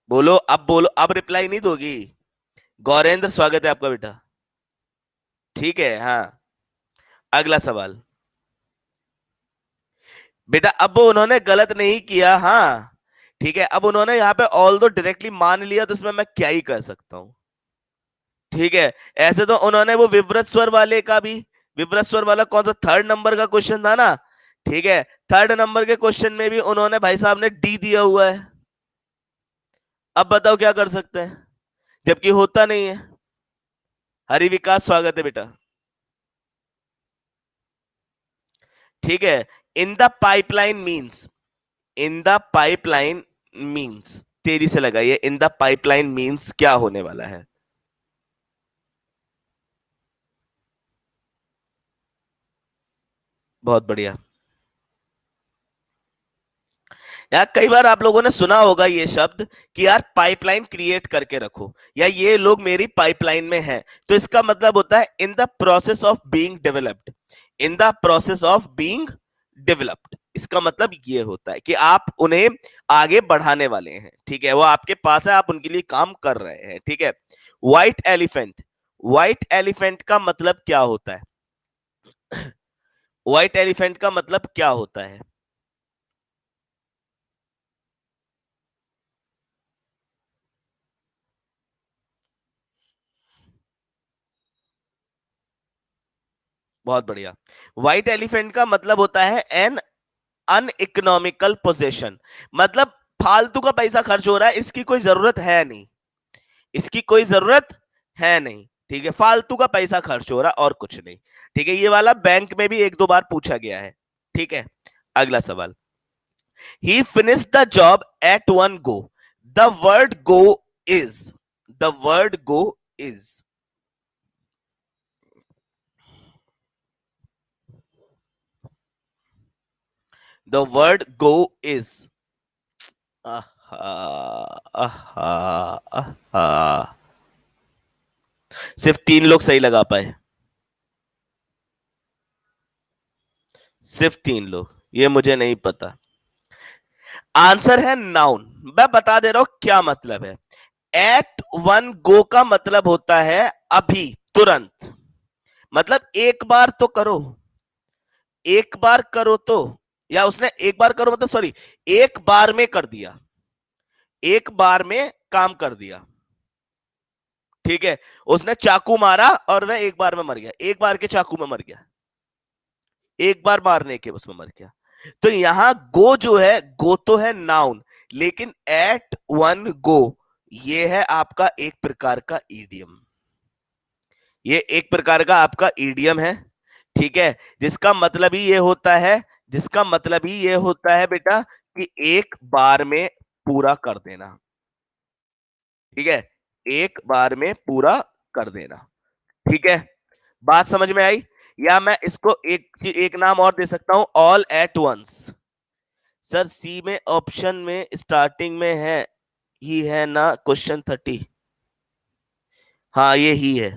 Speaker 1: बोलो अब, बोलो अब. रिप्लाई नहीं दोगी? गौरेंद्र स्वागत है आपका बेटा. ठीक है, हाँ. अगला सवाल. बेटा अब वो उन्होंने गलत नहीं किया. हाँ ठीक है, अब उन्होंने यहाँ पे ऑल दो डायरेक्टली मान लिया, तो इसमें मैं क्या ही कर सकता हूं. ठीक है, ऐसे तो उन्होंने वो विवृत स्वर वाले का भी, विवृत स्वर वाला कौन सा, थर्ड नंबर का क्वेश्चन था ना. ठीक है, थर्ड नंबर के क्वेश्चन में भी उन्होंने भाई साहब ने डी दिया हुआ है. अब बताओ क्या कर सकते हैं, जबकि होता नहीं है. हरि विकास स्वागत है बेटा. ठीक है, in the pipeline means, in the pipeline means. तेजी से लगाइए. इन द पाइपलाइन मीन्स क्या होने वाला है? बहुत बढ़िया. यार कई बार आप लोगों ने सुना होगा ये शब्द कि यार पाइपलाइन क्रिएट करके रखो, या ये लोग मेरी पाइपलाइन में हैं। तो इसका मतलब होता है in the process of being developed, in the process of being developed. इसका मतलब ये होता है कि आप उन्हें आगे बढ़ाने वाले हैं, ठीक है, वो आपके पास है, आप उनके लिए काम कर रहे हैं, ठीक है। व्हाइट एलिफेंट, व्हाइट एलिफेंट का मतलब क्या होता है? व्हाइट एलिफेंट का मतलब क्या होता है? बहुत बढ़िया। व्हाइट एलिफेंट का मतलब होता है एन अनइकोनॉमिकल पोजेशन, मतलब फालतू का पैसा खर्च हो रहा है, इसकी कोई जरूरत है नहीं, इसकी कोई जरूरत है नहीं, ठीक है, फालतू का पैसा खर्च हो रहा और कुछ नहीं, ठीक है। ये वाला बैंक में भी एक दो बार पूछा गया है, ठीक है। अगला सवाल, he finish the job at one go, the word go is, the word go is, the word go is, आहा, आहा, आहा। सिर्फ 3 लोग सही लगा पाए, सिर्फ 3 लोग, ये मुझे नहीं पता। आंसर है नाउन। मैं बता दे रहा हूं क्या मतलब है। एट वन गो का मतलब होता है अभी, तुरंत, मतलब एक बार तो करो, एक बार करो तो, या उसने एक बार करो मतलब सॉरी, एक बार में कर दिया, एक बार में काम कर दिया, ठीक है। उसने चाकू मारा और वह एक बार में मर गया, एक बार के चाकू में मर गया, एक बार मारने के उसमें मर गया। तो यहां गो जो है, गो तो है नाउन, लेकिन एट वन गो ये है आपका एक प्रकार का ईडियम, ये एक प्रकार का आपका ईडियम है, ठीक है। जिसका मतलब ही ये होता है, जिसका मतलब ही ये होता है बेटा कि एक बार में पूरा कर देना, ठीक है, एक बार में पूरा कर देना, ठीक है। बात समझ में आई? या मैं इसको एक नाम और दे सकता हूं, ऑल एट वंस। सर सी में ऑप्शन में स्टार्टिंग में है, ही है ना क्वेश्चन 30? हाँ ये ही है,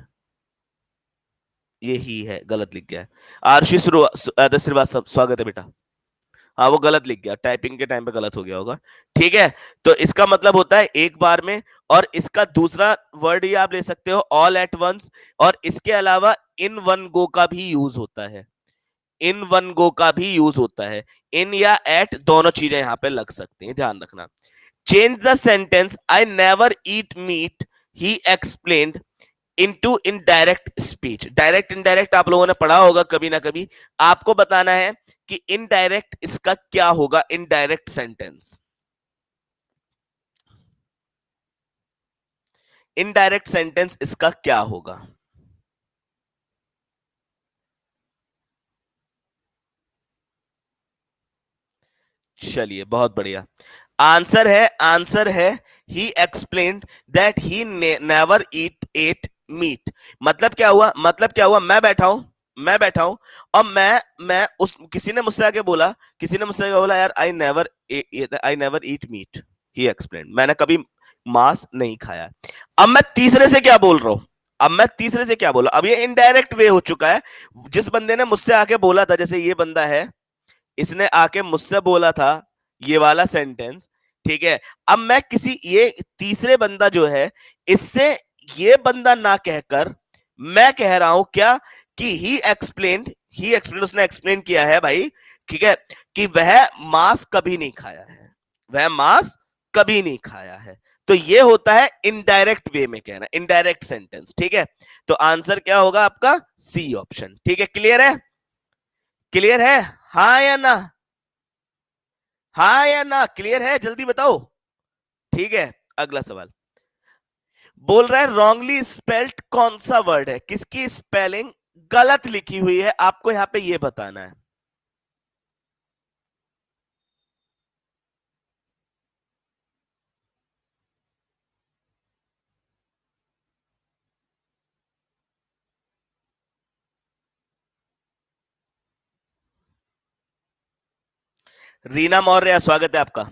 Speaker 1: ये ही है, गलत लिख गया है। आरशी श्रीवास्तव, स्वागत है बेटा। हाँ वो गलत लिख गया, टाइपिंग के टाइम पे गलत हो गया होगा, ठीक है। तो इसका मतलब होता है एक बार में, और इसका दूसरा वर्ड ही आप ले सकते हो ऑल एट वंस, और इसके अलावा इन वन गो का भी यूज होता है, इन वन गो का भी यूज होता है, इन या एट दोनों चीजें यहां पे लग सकती हैं, ध्यान रखना। Change the sentence I never eat meat, he explained, into indirect speech. Direct indirect आप लोगों ने पढ़ा होगा कभी ना कभी, आपको बताना है कि इनडायरेक्ट इसका क्या होगा, इनडायरेक्ट सेंटेंस, इनडायरेक्ट सेंटेंस इसका क्या होगा। चलिए बहुत बढ़िया, आंसर है he explained that he never eat at meat. मतलब क्या हुआ, मतलब क्या हुआ, मैं बैठा हूं, मैं बैठा हूं, और मैं उस किसी ने मुझसे आके बोला, किसी ने मुझसे आके बोला यार I never eat meat, he explained, मैंने कभी मांस नहीं खाया। अब मैं तीसरे से क्या बोल रहा हूं, अब मैं तीसरे से क्या बोला, अब ये इनडायरेक्ट वे हो चुका है। जिस बंदे ने मुझसे आके बोला था, जैसे ये बंदा है, इसने आके मुझसे बोला था ये वाला सेंटेंस, ठीक है। अब मैं किसी ये तीसरे बंदा जो है, इससे ये बंदा ना कहकर मैं कह रहा हूं क्या, कि ही एक्सप्लेन, उसने एक्सप्लेन किया है भाई, ठीक है, कि वह मांस कभी नहीं खाया है, वह मांस कभी नहीं खाया है। तो ये होता है इनडायरेक्ट वे में कहना, इनडायरेक्ट सेंटेंस, ठीक है। तो आंसर क्या होगा आपका, सी ऑप्शन, ठीक है। क्लियर है, क्लियर है, हाँ या ना, हाँ या ना, क्लियर है, जल्दी बताओ, ठीक है। अगला सवाल बोल रहा है रॉन्गली स्पेल्ड कौन सा वर्ड है, किसकी स्पेलिंग गलत लिखी हुई है, आपको यहां पे ये बताना है। रीना मौर्य, स्वागत है आपका।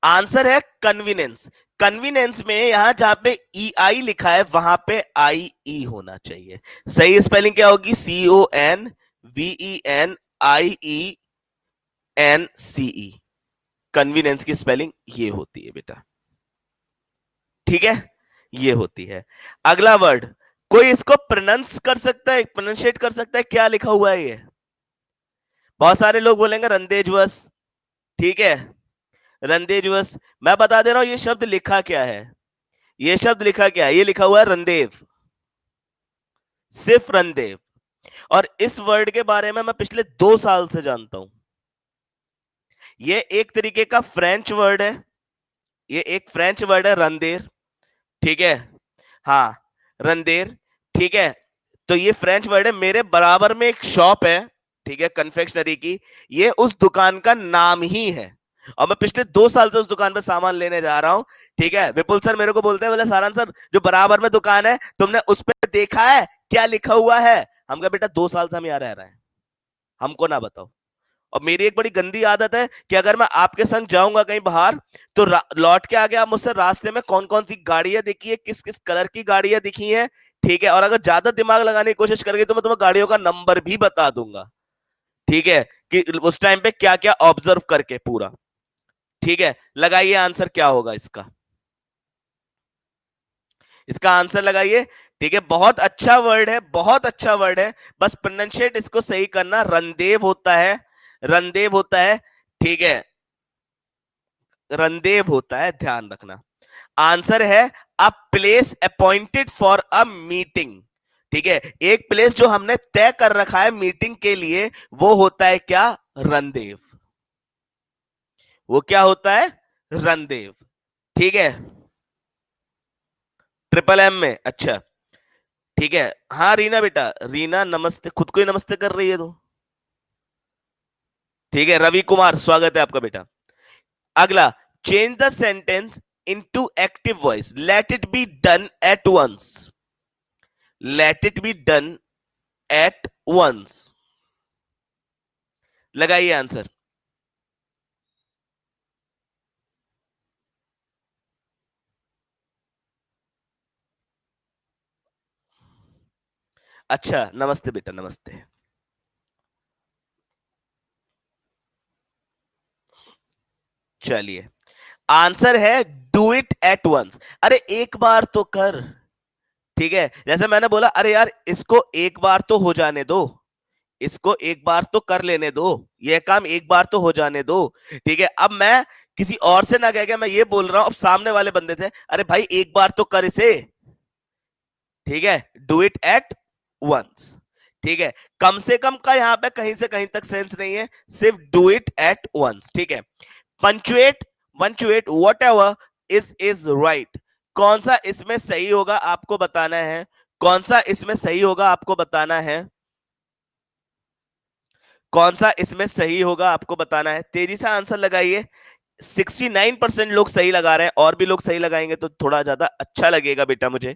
Speaker 1: आंसर है कन्वीनियंस। कन्वीनियंस में यहां जहां पे ई आई लिखा है वहां पे आई ई होना चाहिए। सही स्पेलिंग क्या होगी? CONVENIENCE। कन्वीनियंस की स्पेलिंग ये होती है बेटा, ठीक है, ये होती है। अगला वर्ड, कोई इसको प्रोनाउंस कर सकता है, प्रोनाउंशिएट कर सकता है? क्या लिखा हुआ है ये? बहुत सारे लोग बोलेंगे रंदेजवस, ठीक है, रंदेजवस। मैं बता दे रहा हूं ये शब्द लिखा क्या है। ये शब्द लिखा क्या है? ये लिखा हुआ है रंदेव, सिर्फ रंदेव। और इस वर्ड के बारे में मैं पिछले 2 साल से जानता हूं। ये एक तरीके का फ्रेंच वर्ड है, ये एक फ्रेंच वर्ड है रंदेर, ठीक है, हाँ, रंदेर, ठीक है। तो ये फ्रेंच वर्ड है। मेरे बराबर में एक शॉप है, ठीक है, कन्फेक्शनरी की, ये उस दुकान का नाम ही है। और मैं पिछले 2 साल से उस दुकान पे सामान लेने जा रहा हूं, ठीक है। विपुल सर मेरे को बोलते हैं, बोले सारांश सर जो बराबर में दुकान है तुमने उस पर देखा है क्या लिखा हुआ है? हम कहा बेटा 2 साल से हम यहाँ रह रहे हैं, हमको ना बताओ। और मेरी एक बड़ी गंदी आदत है कि अगर मैं आपके संग जाऊंगा कहीं बाहर, तो लौट के आगे आप मुझसे रास्ते में कौन कौन सी गाड़ियां दिखी है, किस किस कलर की गाड़ियां दिखी हैं, ठीक है, और अगर ज्यादा दिमाग लगाने की कोशिश करेंगे तो मैं तुम्हें गाड़ियों का नंबर भी बता दूंगा, ठीक है, कि उस टाइम पे क्या क्या ऑब्जर्व करके पूरा। ठीक है, लगाइए आंसर क्या होगा इसका। इसका आंसर लगाइए, ठीक है। बहुत अच्छा वर्ड है, बहुत अच्छा वर्ड है, बस प्रोनाउंशिएट इसको सही करना। रंदेव होता है, रंदेव होता है, ठीक है, रंदेव होता है, ध्यान रखना। आंसर है a place appointed for a meeting, ठीक है। एक प्लेस जो हमने तय कर रखा है मीटिंग के लिए, वो होता है क्या? रंदेव। वो क्या होता है? रंदेव, ठीक है। ट्रिपल एम में, अच्छा, ठीक है। हाँ रीना बेटा, रीना नमस्ते, खुद को ही नमस्ते कर रही है तो, ठीक है। रवि कुमार, स्वागत है आपका बेटा। अगला, change the sentence into active voice, let it be done at once, let it be done at once. लगाइए आंसर। अच्छा, नमस्ते बेटा, नमस्ते। चलिए, आंसर है डू इट एट वंस। अरे एक बार तो कर, ठीक है। जैसे मैंने बोला, अरे यार इसको एक बार तो हो जाने दो, इसको एक बार तो कर लेने दो, ये काम एक बार तो हो जाने दो, ठीक है। अब मैं किसी और से ना कह के मैं ये बोल रहा हूं अब सामने वाले बंदे से, अरे भाई एक बार तो कर इसे, ठीक है, डू इट एट वंस, ठीक है। कम से कम का यहां पे कहीं से कहीं तक सेंस नहीं है, सिर्फ डू इट एट वंस, ठीक है। Punctuate, punctuate what ever is right, कौन सा इसमें सही होगा आपको बताना है, कौन सा इसमें सही होगा आपको बताना है, कौन सा इसमें सही होगा आपको बताना है। तेजी से आंसर लगाइए। 69% लोग सही लगा रहे हैं, और भी लोग सही लगाएंगे तो थोड़ा ज्यादा अच्छा लगेगा बेटा मुझे,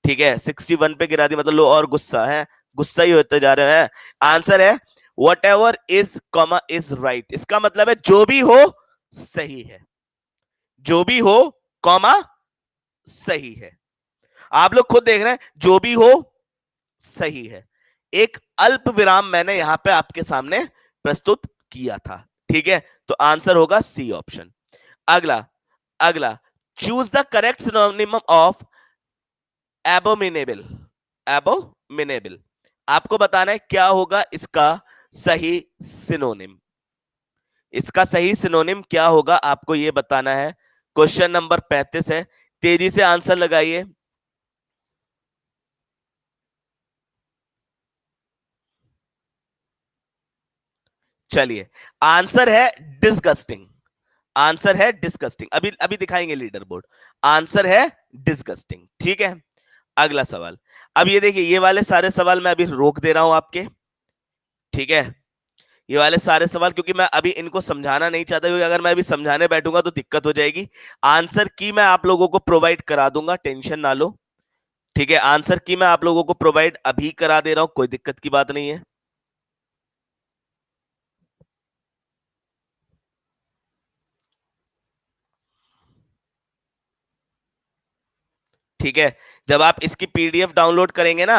Speaker 1: ठीक है। 61 पे गिरा दी मतलब लोग और गुस्सा है, गुस्सा ही होते जा रहे हैं। आंसर है what ever is comma is right, इसका मतलब है जो भी हो सही है, जो भी हो कॉमा सही है। आप लोग खुद देख रहे हैं, जो भी हो सही है। एक अल्प विराम मैंने यहां पे आपके सामने प्रस्तुत किया था, ठीक है। तो आंसर होगा सी ऑप्शन। अगला, अगला, choose the correct synonym of abominable, abominable. आपको बताना है क्या होगा इसका सही सिनोनिम, इसका सही सिनोनिम क्या होगा आपको ये बताना है। क्वेश्चन नंबर 35 है, तेजी से आंसर लगाइए। चलिए, आंसर है डिस्गस्टिंग, आंसर है डिस्गस्टिंग। अभी अभी दिखाएंगे लीडर बोर्ड। आंसर है डिस्गस्टिंग, ठीक है। अगला सवाल, अब ये देखिए, ये वाले सारे सवाल मैं अभी रोक दे रहा हूं आपके, ठीक है। ये वाले सारे सवाल, क्योंकि मैं अभी इनको समझाना नहीं चाहता, क्योंकि अगर मैं अभी समझाने बैठूंगा तो दिक्कत हो जाएगी। आंसर की मैं आप लोगों को प्रोवाइड करा दूंगा, टेंशन ना लो, ठीक है। आंसर की मैं आप लोगों को प्रोवाइड अभी करा दे रहा हूं, कोई दिक्कत की बात नहीं है। ठीक है, जब आप इसकी पीडीएफ डाउनलोड करेंगे ना,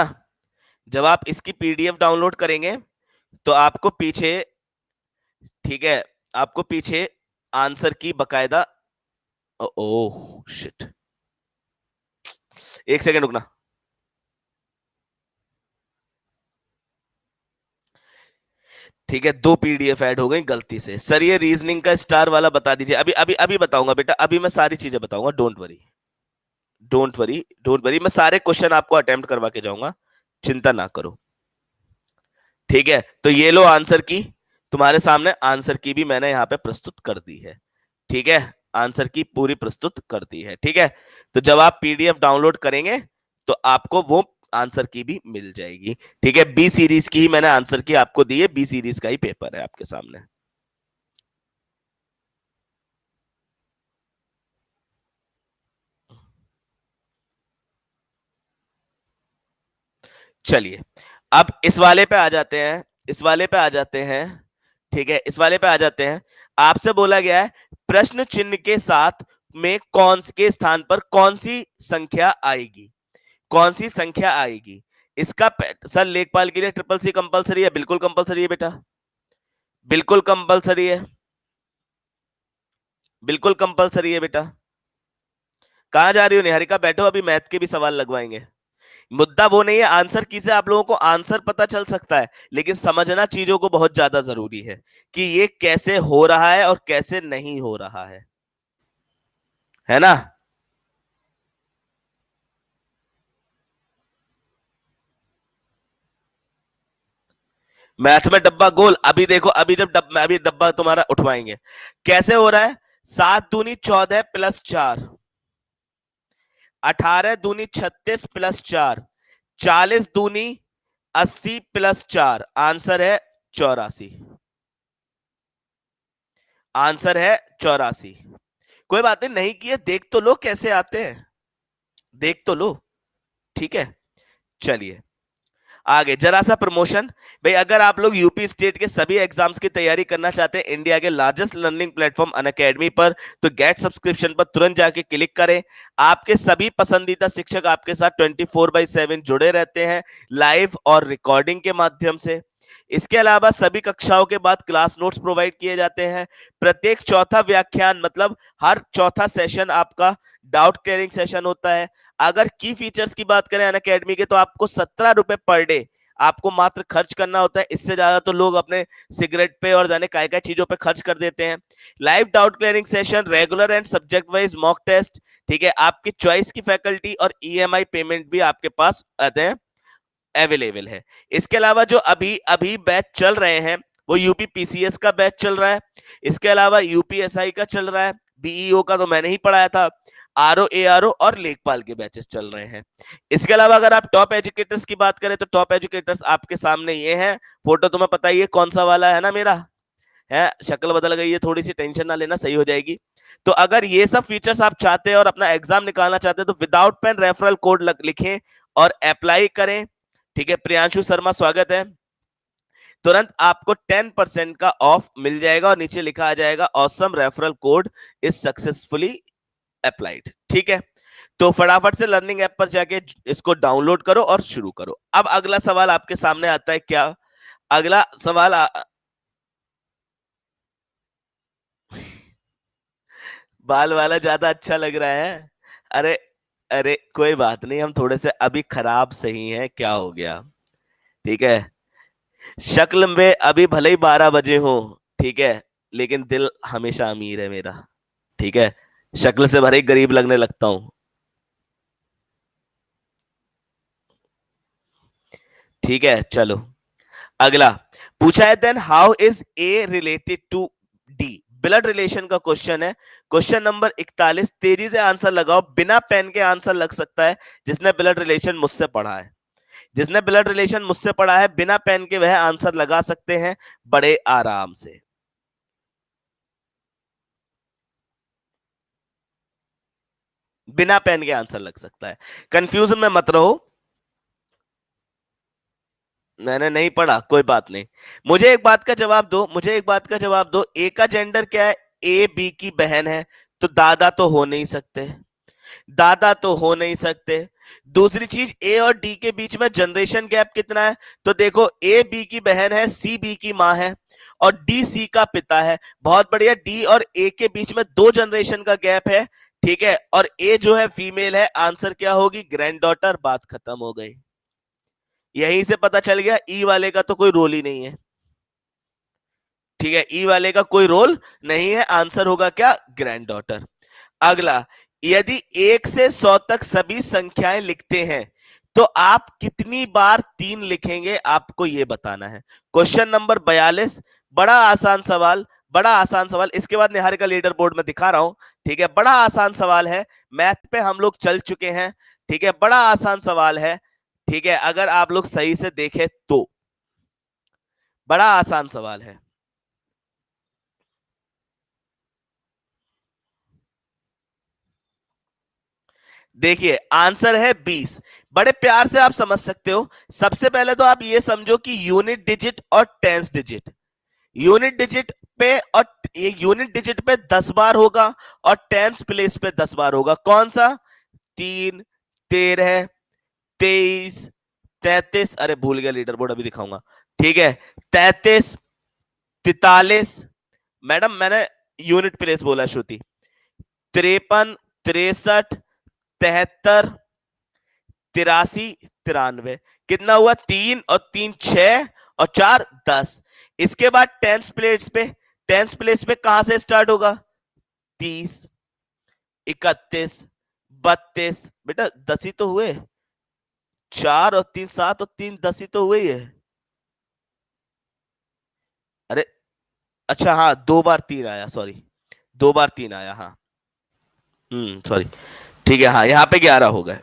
Speaker 1: जब आप इसकी पीडीएफ डाउनलोड करेंगे तो आपको पीछे, ठीक है, आपको पीछे आंसर की बकायदा, ओह शिट, एक सेकंड रुकना। ठीक है, 2 पीडीएफ ऐड हो गई गलती से। सर ये रीजनिंग का स्टार वाला बता दीजिए, अभी अभी अभी बताऊंगा बेटा, अभी मैं सारी चीजें बताऊंगा, don't worry, don't worry, don't worry, मैं सारे क्वेश्चन आपको अटेम्प्ट करवा के जाऊंगा, चिंता ना करो। ठीक है, तो ये लो आंसर की, तुम्हारे सामने आंसर की भी मैंने यहाँ पे प्रस्तुत कर दी है। ठीक है, आंसर की पूरी प्रस्तुत कर दी है। ठीक है, तो जब आप पीडीएफ डाउनलोड करेंगे तो आपको वो आंसर की भी मिल जाएगी। ठीक है, बी सीरीज की ही मैंने आंसर की आपको दी है, बी सीरीज का ही पेपर है आपके सामने। चलिए, अब इस वाले पे आ जाते हैं, इस वाले पे आ जाते हैं। ठीक है, इस वाले पे आ जाते हैं। आपसे बोला गया है प्रश्न चिन्ह के साथ में कौन के स्थान पर कौन सी संख्या आएगी, कौन सी संख्या आएगी। इसका सर लेखपाल के लिए ट्रिपल सी कंपलसरी है, बिल्कुल कंपलसरी है बेटा, बिल्कुल कंपलसरी है, बिल्कुल कंपलसरी है बेटा। कहां जा रही हो निहारिका, बैठो, अभी मैथ के भी सवाल लगवाएंगे। मुद्दा वो नहीं है, आंसर की से आप लोगों को आंसर पता चल सकता है, लेकिन समझना चीजों को बहुत ज्यादा जरूरी है कि ये कैसे हो रहा है और कैसे नहीं हो रहा है ना। मैथ में डब्बा गोल, अभी देखो, अभी जब अभी डब्बा तुम्हारा उठवाएंगे, कैसे हो रहा है। 7 दूनी 14 + 4, 18 दूनी 36 + 4, 40 दूनी 80 + 4, आंसर है 84, आंसर है 84। कोई बात नहीं, नहीं किए देख तो लो कैसे आते हैं, देख तो लो। ठीक है, चलिए आगे जरा सा प्रमोशन। भाई अगर आप लोग यूपी स्टेट के सभी एग्जाम्स की तैयारी करना चाहते हैं इंडिया के लार्जेस्ट लर्निंग प्लेटफॉर्म अनअकैडमी पर, तो गेट सब्सक्रिप्शन पर तुरंत जाके क्लिक करें। आपके सभी पसंदीदा शिक्षक आपके साथ 24/7 जुड़े रहते हैं, लाइव और रिकॉर्डिंग के माध्यम से। इसके अलावा सभी कक्षाओं के बाद क्लास नोट्स प्रोवाइड किए जाते हैं। प्रत्येक चौथा व्याख्यान मतलब हर चौथा सेशन आपका डाउट क्लियरिंग सेशन होता है। अगर की फीचर्स की बात करें अनअकैडमी के, तो आपको 17 रुपए पर डे आपको मात्र खर्च करना होता है। इससे ज्यादा तो लोग अपने सिगरेट पे और जाने काय काय चीजों पे खर्च कर देते हैं। Live doubt clearing session, regular and subject wise mock test, ठीक है, आपकी चॉइस की फैकल्टी और ईएमआई पेमेंट भी आपके पास आते हैं, अवेलेबल है। इसके अलावा जो अभी अभी बैच चल रहे हैं वो यूपी पीसीएस का बैच चल रहा है, इसके अलावा यूपीएसआई का चल रहा है, बीईओ का तो मैंने ही पढ़ाया था, आरओ एआरओ और लेखपाल के बैचेस चल रहे हैं। इसके अलावा अगर आप टॉप एजुकेटर्स की बात करें तो टॉप एजुकेटर्स आपके सामने ये हैं, फोटो तुम्हें पता ही है कौन सा वाला है ना, मेरा है, शक्ल बदल गई है थोड़ी सी, टेंशन ना लेना, सही हो जाएगी। तो अगर ये सब फीचर्स आप चाहते हैं और अपना एग्जाम निकालना चाहते हैं तो विदाउट पेन रेफरल कोड लिखें और अप्लाई करें। ठीक है, प्रियांशु शर्मा स्वागत है। तुरंत आपको 10% का ऑफ मिल जाएगा और नीचे लिखा आ जाएगा awesome referral code is successfully applied. ठीक है, तो फटाफट से लर्निंग ऐप पर जाके इसको डाउनलोड करो और शुरू करो। अब अगला सवाल आपके सामने आता है, क्या अगला सवाल बाल वाला ज्यादा अच्छा लग रहा है। अरे अरे कोई बात नहीं, हम थोड़े से अभी खराब सही हैं, क्या हो गया। ठीक है, शक्ल में अभी भले ही 12 बजे हो, ठीक है, लेकिन दिल हमेशा अमीर है मेरा। ठीक है, शक्ल से भले ही गरीब लगने लगता हूं। ठीक है, चलो अगला पूछा है, then how is A related to D, blood relation का क्वेश्चन है। क्वेश्चन नंबर 41, तेजी से आंसर लगाओ, बिना पेन के आंसर लग सकता है। जिसने ब्लड रिलेशन मुझसे पढ़ा है, जिसने ब्लड रिलेशन मुझसे पढ़ा है, बिना पेन के वह आंसर लगा सकते हैं बड़े आराम से। बिना पेन के आंसर लग सकता है, कंफ्यूजन में मत रहो। मैंने नहीं पढ़ा, कोई बात नहीं। मुझे एक बात का जवाब दो, मुझे एक बात का जवाब दो, ए का जेंडर क्या है, ए बी की बहन है, तो दादा तो हो नहीं सकते। दादा तो हो नहीं सकते। दूसरी चीज, ए और डी के बीच में जनरेशन गैप कितना है? तो देखो, ए बी की बहन है, सी बी की माँ है, और डी सी का पिता है। बहुत बढ़िया, डी और ए के बीच में 2 जनरेशन का गैप है, ठीक है, और ए जो है फीमेल है, आंसर क्या होगी? Grand daughter. बात खत्म हो गई। यहीं से पता चल गया ई वाले का तो कोई रोल ही नहीं है, ठीक है, ई वाले का कोई रोल नहीं है, आंसर होगा क्या? Grand daughter. अगला, यदि 1 से 100 तक सभी संख्याएं लिखते हैं तो आप कितनी बार 3 लिखेंगे? आपको यह बताना है। Question number 42। बड़ा आसान सवाल, बड़ा आसान सवाल। इसके बाद निहारिका लीडर बोर्ड में दिखा रहा हूं, ठीक है। बड़ा आसान सवाल है, मैथ पे हम लोग चल चुके हैं, ठीक है, बड़ा आसान सवाल है, ठीक है, अगर आप लोग सही से देखें तो बड़ा आसान सवाल है। देखिए, आंसर है 20। बड़े प्यार से आप समझ सकते हो। सबसे पहले तो आप ये समझो कि यूनिट डिजिट और टेंस डिजिट, यूनिट डिजिट पे और यूनिट डिजिट पे 10 बार होगा और टेंस प्लेस पे 10 बार होगा। कौन सा? 3, 13, 23, 33, अरे भूल गया, लीडर बोर्ड अभी दिखाऊंगा, ठीक है, 33, 43, मैडम मैंने यूनिट प्लेस बोला श्रुति, 53, 63, 73, 83, 93। कितना हुआ? 3 और 3 6 और 4 10। इसके बाद टेंस प्लेस पे, टेंस प्लेस पे कहां से स्टार्ट होगा? 30, 31, 32, बेटा 10 ही तो हुए, 4 और 3 7 और 3 10 ही तो हुए ही है। अरे अच्छा, हाँ, 2 बार 3 आया, सॉरी, 2 बार 3 आया, हाँ, सॉरी, ठीक है, हाँ, यहाँ पे 11 हो गए,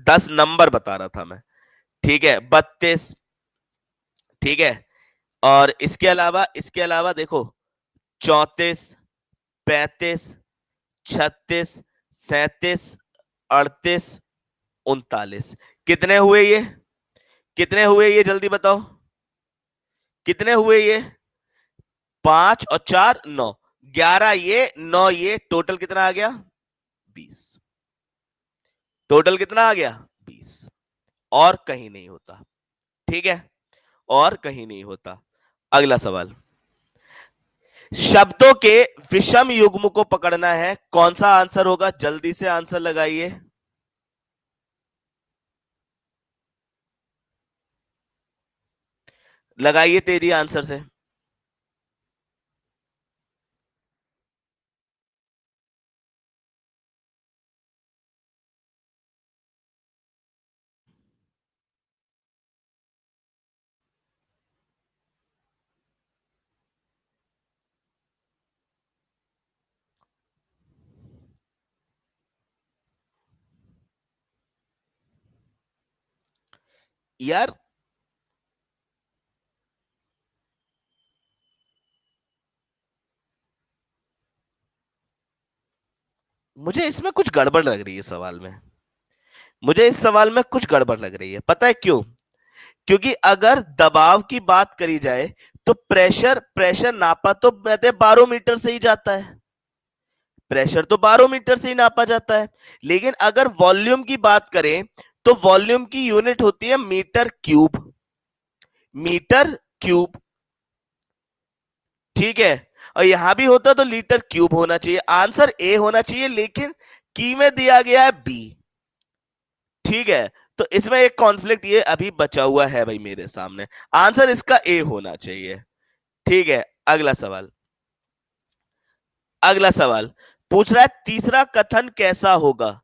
Speaker 1: 10 नंबर बता रहा था मैं, ठीक है, 32, ठीक है, और इसके अलावा देखो, 34, 35, 36, 37, 38, 39। कितने हुए ये? कितने हुए ये? जल्दी बताओ, कितने हुए ये? 5 और 4 9, 11 ये, 9 ये, टोटल कितना आ गया? 20। टोटल कितना आ गया? 20। और कहीं नहीं होता, ठीक है, और कहीं नहीं होता। अगला सवाल, शब्दों के विषम युग्म को पकड़ना है, कौन सा आंसर होगा? जल्दी से आंसर लगाइए। लगाइए तेरी आंसर से। यार, मुझे इसमें कुछ गड़बड़ लग रही है सवाल में, मुझे इस सवाल में कुछ गड़बड़ लग रही है, पता है क्यों? क्योंकि अगर दबाव की बात करी जाए तो प्रेशर प्रेशर नापा तो कहते 12 मीटर से ही जाता है, प्रेशर तो 12 मीटर से ही नापा जाता है। लेकिन अगर वॉल्यूम की बात करें तो वॉल्यूम की यूनिट होती है मीटर क्यूब, मीटर क्यूब, ठीक है, और यहां भी होता तो लीटर क्यूब होना चाहिए, आंसर ए होना चाहिए, लेकिन की में दिया गया है बी, ठीक है, तो इसमें एक कॉन्फ्लिक्ट ये अभी बचा हुआ है भाई मेरे सामने, आंसर इसका ए होना चाहिए, ठीक है। अगला सवाल, अगला सवाल पूछ रहा है, तीसरा कथन कैसा होगा?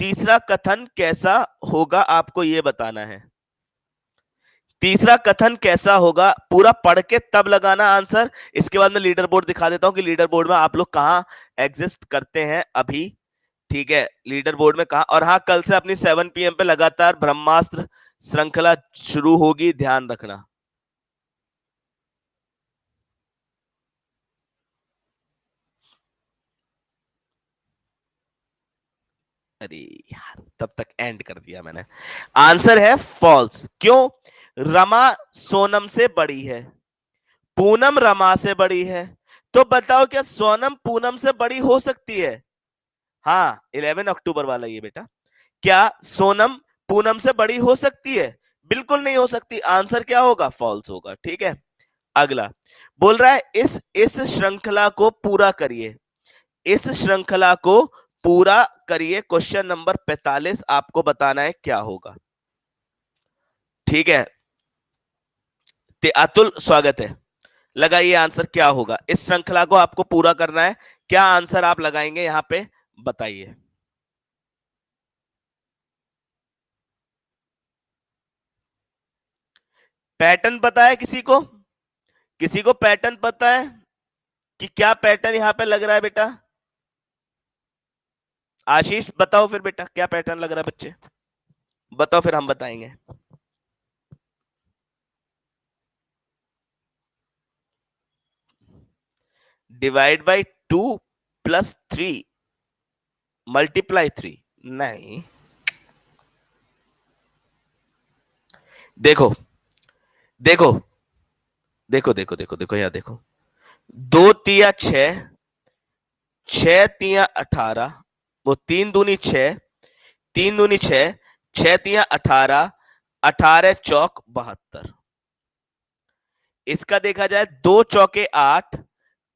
Speaker 1: तीसरा कथन कैसा होगा आपको यह बताना है। तीसरा कथन कैसा होगा, पूरा पढ़ के तब लगाना आंसर। इसके बाद मैं लीडर बोर्ड दिखा देता हूं कि लीडर बोर्ड में आप लोग कहां एग्जिस्ट करते हैं अभी, ठीक है, लीडर बोर्ड में कहा। और हाँ, कल से अपनी 7 PM पे लगातार ब्रह्मास्त्र श्रृंखला शुरू होगी, ध्यान रखना। अरे यार, तब तक एंड कर दिया मैंने। आंसर है फॉल्स। क्यों? रमा सोनम से बड़ी है, पूनम रमा से बड़ी है, तो बताओ क्या सोनम पूनम से बड़ी हो सकती है? हाँ 11 अक्टूबर वाला ये बेटा। क्या सोनम पूनम से बड़ी हो सकती है? बिल्कुल नहीं हो सकती, आंसर क्या होगा? फॉल्स होगा। ठीक है, अगला बोल रहा है इस श्रृंखला को पूरा करिए, इस श्रृंखला को पूरा करिए। क्वेश्चन नंबर 45 आपको बताना है क्या होगा। ठीक है, अतुल स्वागत है। लगाइए आंसर क्या होगा, इस श्रृंखला को आपको पूरा करना है, क्या आंसर आप लगाएंगे यहां पे, बताइए। पैटर्न पता है किसी को? किसी को पैटर्न पता है कि क्या पैटर्न यहां पे लग रहा है बेटा? आशीष बताओ फिर बेटा, क्या पैटर्न लग रहा है बच्चे, बताओ फिर हम बताएंगे। डिवाइड बाई 2 प्लस 3 मल्टीप्लाई 3, नहीं। देखो देखो देखो देखो देखो देखो यहां देखो, 2 तिया 6, 6 तिया 18, वो 3 दूनी 6, 3 दूनी 6, 6 तिया 18, 18 चौक 72। इसका देखा जाए 2 चौके 8,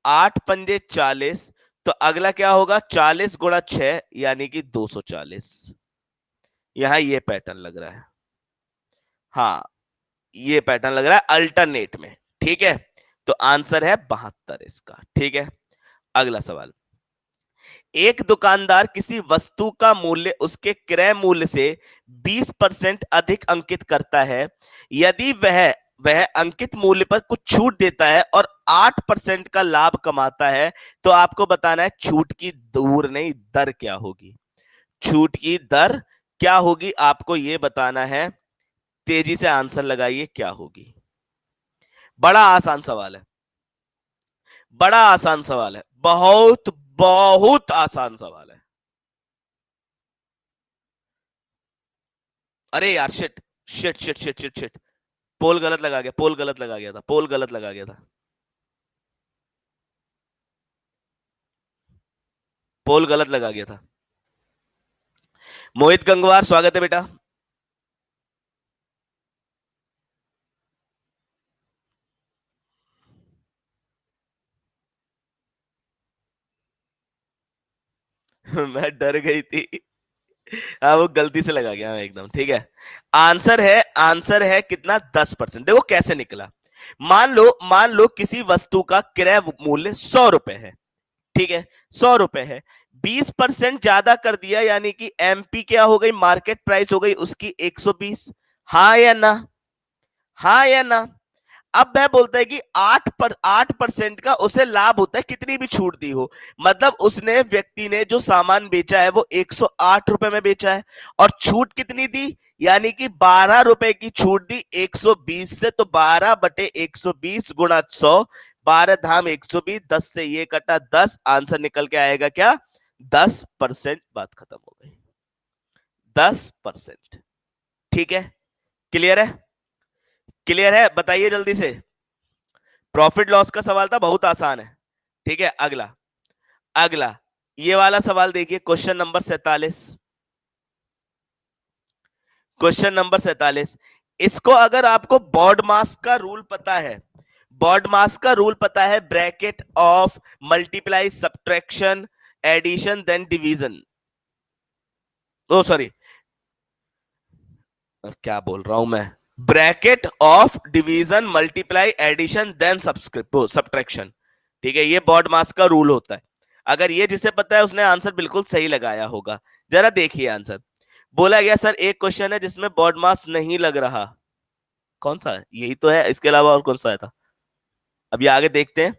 Speaker 1: 8 पंजे 40, तो अगला क्या होगा? 40 गुणा 6 यानी कि 240। यहां ये पैटर्न लग रहा है, हाँ ये पैटर्न लग रहा है अल्टरनेट में। ठीक है, तो आंसर है 72 इसका। ठीक है, अगला सवाल। एक दुकानदार किसी वस्तु का मूल्य उसके क्रय मूल्य से 20% अधिक अंकित करता है। यदि वह अंकित मूल्य पर कुछ छूट देता है और 8% का लाभ कमाता है, तो आपको बताना है छूट की दूर नहीं दर क्या होगी। छूट की दर क्या होगी आपको ये बताना है। तेजी से आंसर लगाइए, क्या होगी। बड़ा आसान सवाल है, बड़ा आसान सवाल है, बहुत बहुत आसान सवाल है। अरे यार shit, shit shit shit shit shit, poll गलत लगा गया, पोल गलत लगा गया था, पोल गलत लगा गया था, पोल गलत लगा गया था। मोहित गंगवार स्वागत है बेटा। मैं डर गई थी। हाँ वो गलती से लगा गया एकदम। ठीक है, आंसर है कितना? 10%। देखो कैसे निकला। मान लो किसी वस्तु का क्रय मूल्य 100 रुपए है। ठीक है, 100 रुपए है, 20% ज्यादा कर दिया यानी कि एमपी क्या हो गई? मार्केट प्राइस हो गई उसकी 120। हाँ या ना? हाँ या ना? अब वह बोलता है कि 8% का उसे लाभ होता है, कितनी भी छूट दी हो। मतलब उसने, व्यक्ति ने जो सामान बेचा है वो 108 रुपए में बेचा है, और छूट कितनी दी? यानी कि 12 रुपए की छूट दी 120 से। तो 12/120 गुणा 100, 12 धाम 120, 10 से ये कटा 10, आंसर निकल के आएगा क्या? 10%। बात खत्म हो गई, 10%। ठीक है, क्लियर है? क्लियर है, बताइए जल्दी से। प्रॉफिट लॉस का सवाल था, बहुत आसान है। ठीक है, अगला अगला ये वाला सवाल देखिए, क्वेश्चन नंबर 47। क्वेश्चन नंबर 47, इसको अगर आपको बॉड मास का रूल पता है, बॉड मास का रूल पता है, bracket of multiply subtraction addition then division, oh sorry क्या बोल रहा हूं मैं, bracket of division multiply addition then subtraction. ठीक है, ये बॉड मास का रूल होता है। अगर ये जिसे पता है उसने आंसर बिल्कुल सही लगाया होगा। जरा देखिए आंसर। बोला गया सर एक क्वेश्चन है जिसमें बॉड मास नहीं लग रहा, कौन सा है? यही तो है, इसके अलावा और कौन सा है था? अभी आगे देखते हैं।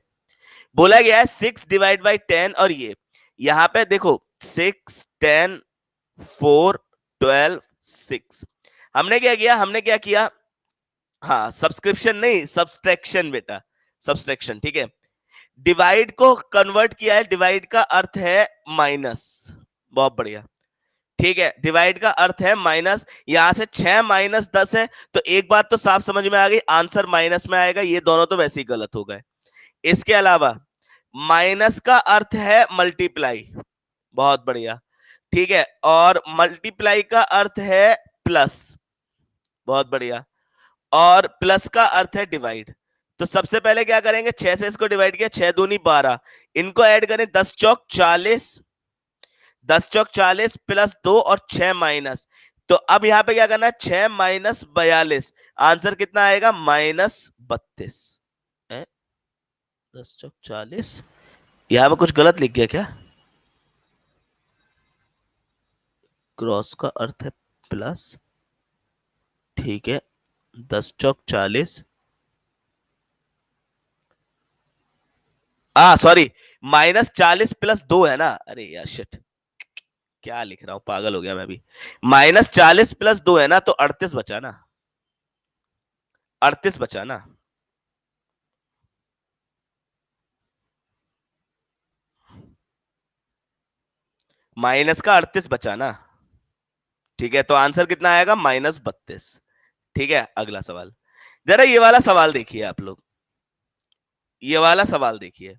Speaker 1: बोला गया है 6/10, और ये यहां पे देखो 6 10 4 12 6। हमने क्या किया, हमने क्या किया? हाँ सब्सक्रिप्शन नहीं, सब्सट्रैक्शन बेटा, सब्सट्रैक्शन। ठीक है, डिवाइड को कन्वर्ट किया है, डिवाइड का अर्थ है माइनस। बहुत बढ़िया। ठीक है, डिवाइड का अर्थ है माइनस। यहां से 6 - 10 है, तो एक बात तो साफ समझ में आ गई, आंसर माइनस में आएगा। ये दोनों तो वैसे ही गलत हो गए। इसके अलावा माइनस का अर्थ है मल्टीप्लाई, बहुत बढ़िया। ठीक है, और मल्टीप्लाई का अर्थ है प्लस। बहुत बढ़िया। और प्लस का अर्थ है डिवाइड। तो सबसे पहले क्या करेंगे, 6 से इसको डिवाइड किया, 6 दूनी 12, इनको ऐड करें, 10 चौक 40, 10 चौक 40 प्लस 2 और 6 माइनस। तो अब यहां पे क्या करना है, 6 माइनस 42, आंसर कितना आएगा, -32 है। 10 चौक 40, यहां पे कुछ गलत लिख गया क्या? क्रॉस का अर्थ है प्लस, ठीक है, 10 चौक 40, सॉरी, -40 प्लस 2 है ना, अरे यार शिट, क्या लिख रहा हूं, पागल हो गया मैं भी। -40 प्लस 2 है ना, तो 38 बचा ना, 38 बचा ना। माइनस का 38 बचा ना। ठीक है, तो आंसर कितना आएगा, -32। ठीक है, अगला सवाल, जरा ये वाला सवाल देखिए आप लोग, ये वाला सवाल देखिए,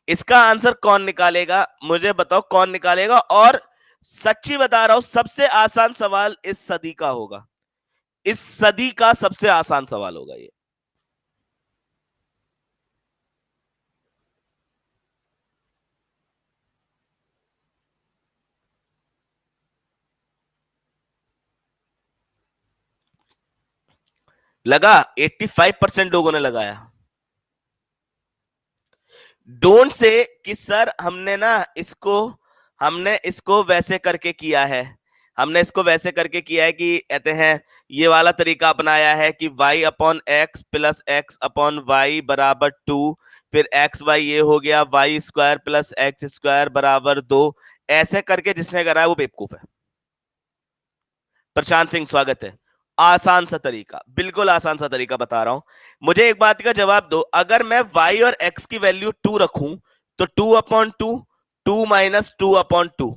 Speaker 1: इसका आंसर कौन निकालेगा, मुझे बताओ कौन निकालेगा। और सच्ची बता रहा हूं, सबसे आसान सवाल इस सदी का होगा, इस सदी का सबसे आसान सवाल होगा ये। लगा, 85% लोगों ने लगाया। डोंट से कि सर हमने इसको वैसे करके किया है, हमने इसको वैसे करके किया है कि कहते हैं ये वाला तरीका अपनाया है कि y upon x plus x upon y बराबर 2, फिर एक्स वाई ये हो गया, y square plus x square बराबर 2। ऐसे करके जिसने करा है वो बेवकूफ है। प्रशांत सिंह, स्वागत है। आसान सा तरीका, बिल्कुल आसान सा तरीका बता रहा हूं। मुझे एक बात का जवाब दो, अगर मैं y और x की वैल्यू 2 रखूं, तो 2/2, 2 - 2/2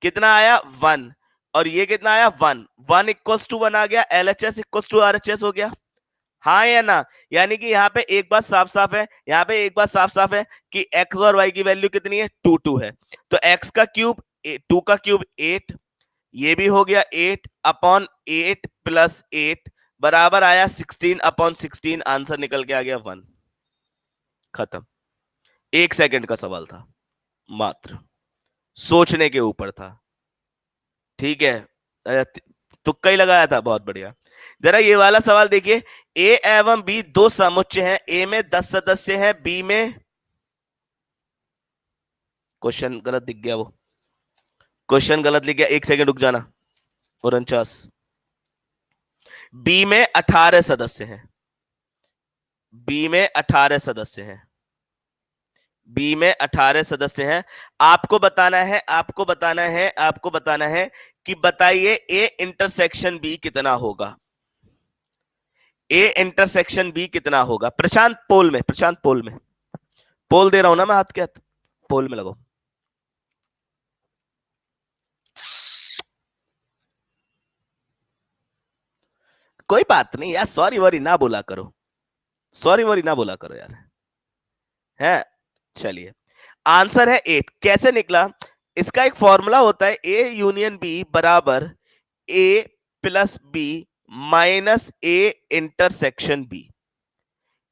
Speaker 1: कितना आया, 1। और ये कितना आया, 1, 1 = 1 आ गया, LHS = RHS हो गया। हाँ या ना? यानी कि यहाँ पे एक बात साफ साफ है, यहाँ पे एक बात साफ साफ है कि x और y की वैल्यू कितनी है, 2 है। तो x का क्यूब, 2 का क्यूब 8, ये भी हो गया 8/8 प्लस 8 बराबर आया 16/16, आंसर निकल के आ गया 1। खत्म। 1 सेकंड का सवाल था, मात्र सोचने के ऊपर था। ठीक है, तुक्का ही लगाया था, बहुत बढ़िया। जरा ये वाला सवाल देखिए, ए एवं बी दो समुच्चय हैं, ए में 10 सदस्य हैं, बी में, क्वेश्चन गलत दिख गया, वो क्वेश्चन गलत लिख गया, 1 सेकंड रुक जाना। 49। बी में 18 सदस्य हैं, बी में 18 सदस्य हैं, बी में 18 सदस्य हैं। आपको बताना है, आपको बताना है, आपको बताना है कि बताइए ए इंटरसेक्शन बी कितना होगा, ए इंटरसेक्शन बी कितना होगा। प्रशांत पोल में, प्रशांत पोल में, पोल दे रहा हूं ना मैं हाथ के हाथ, पोल में लगो। कोई बात नहीं यार, सॉरी वॉरी ना बोला करो, सॉरी वॉरी ना बोला करो यार, है। चलिए, आंसर है 8। कैसे निकला, इसका एक फॉर्मूला होता है, ए यूनियन बी बराबर A plus B minus A intersection B.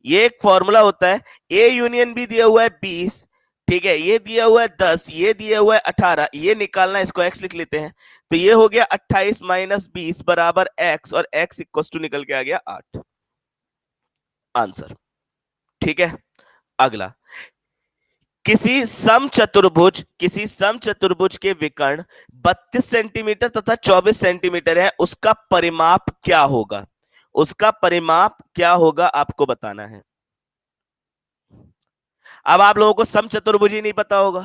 Speaker 1: ये एक फॉर्मूला होता है। ए यूनियन बी दिया हुआ है 20, ठीक है, ये दिया हुआ है 10, ये दिया हुआ है 18, ये निकालना है, इसको x लिख लेते हैं। तो ये हो गया 28 माइनस 20 बराबर x, और x इक्वल टू निकल के आ गया 8, आंसर। ठीक है, अगला, किसी सम चतुर्भुज के विकर्ण 32 सेंटीमीटर तथा 24 सेंटीमीटर है, उसका परिमाप क्या होगा, उसका परिमाप क्या होगा, आपको बताना है। अब आप लोगों को सम चतुर्भुज ही नहीं पता होगा,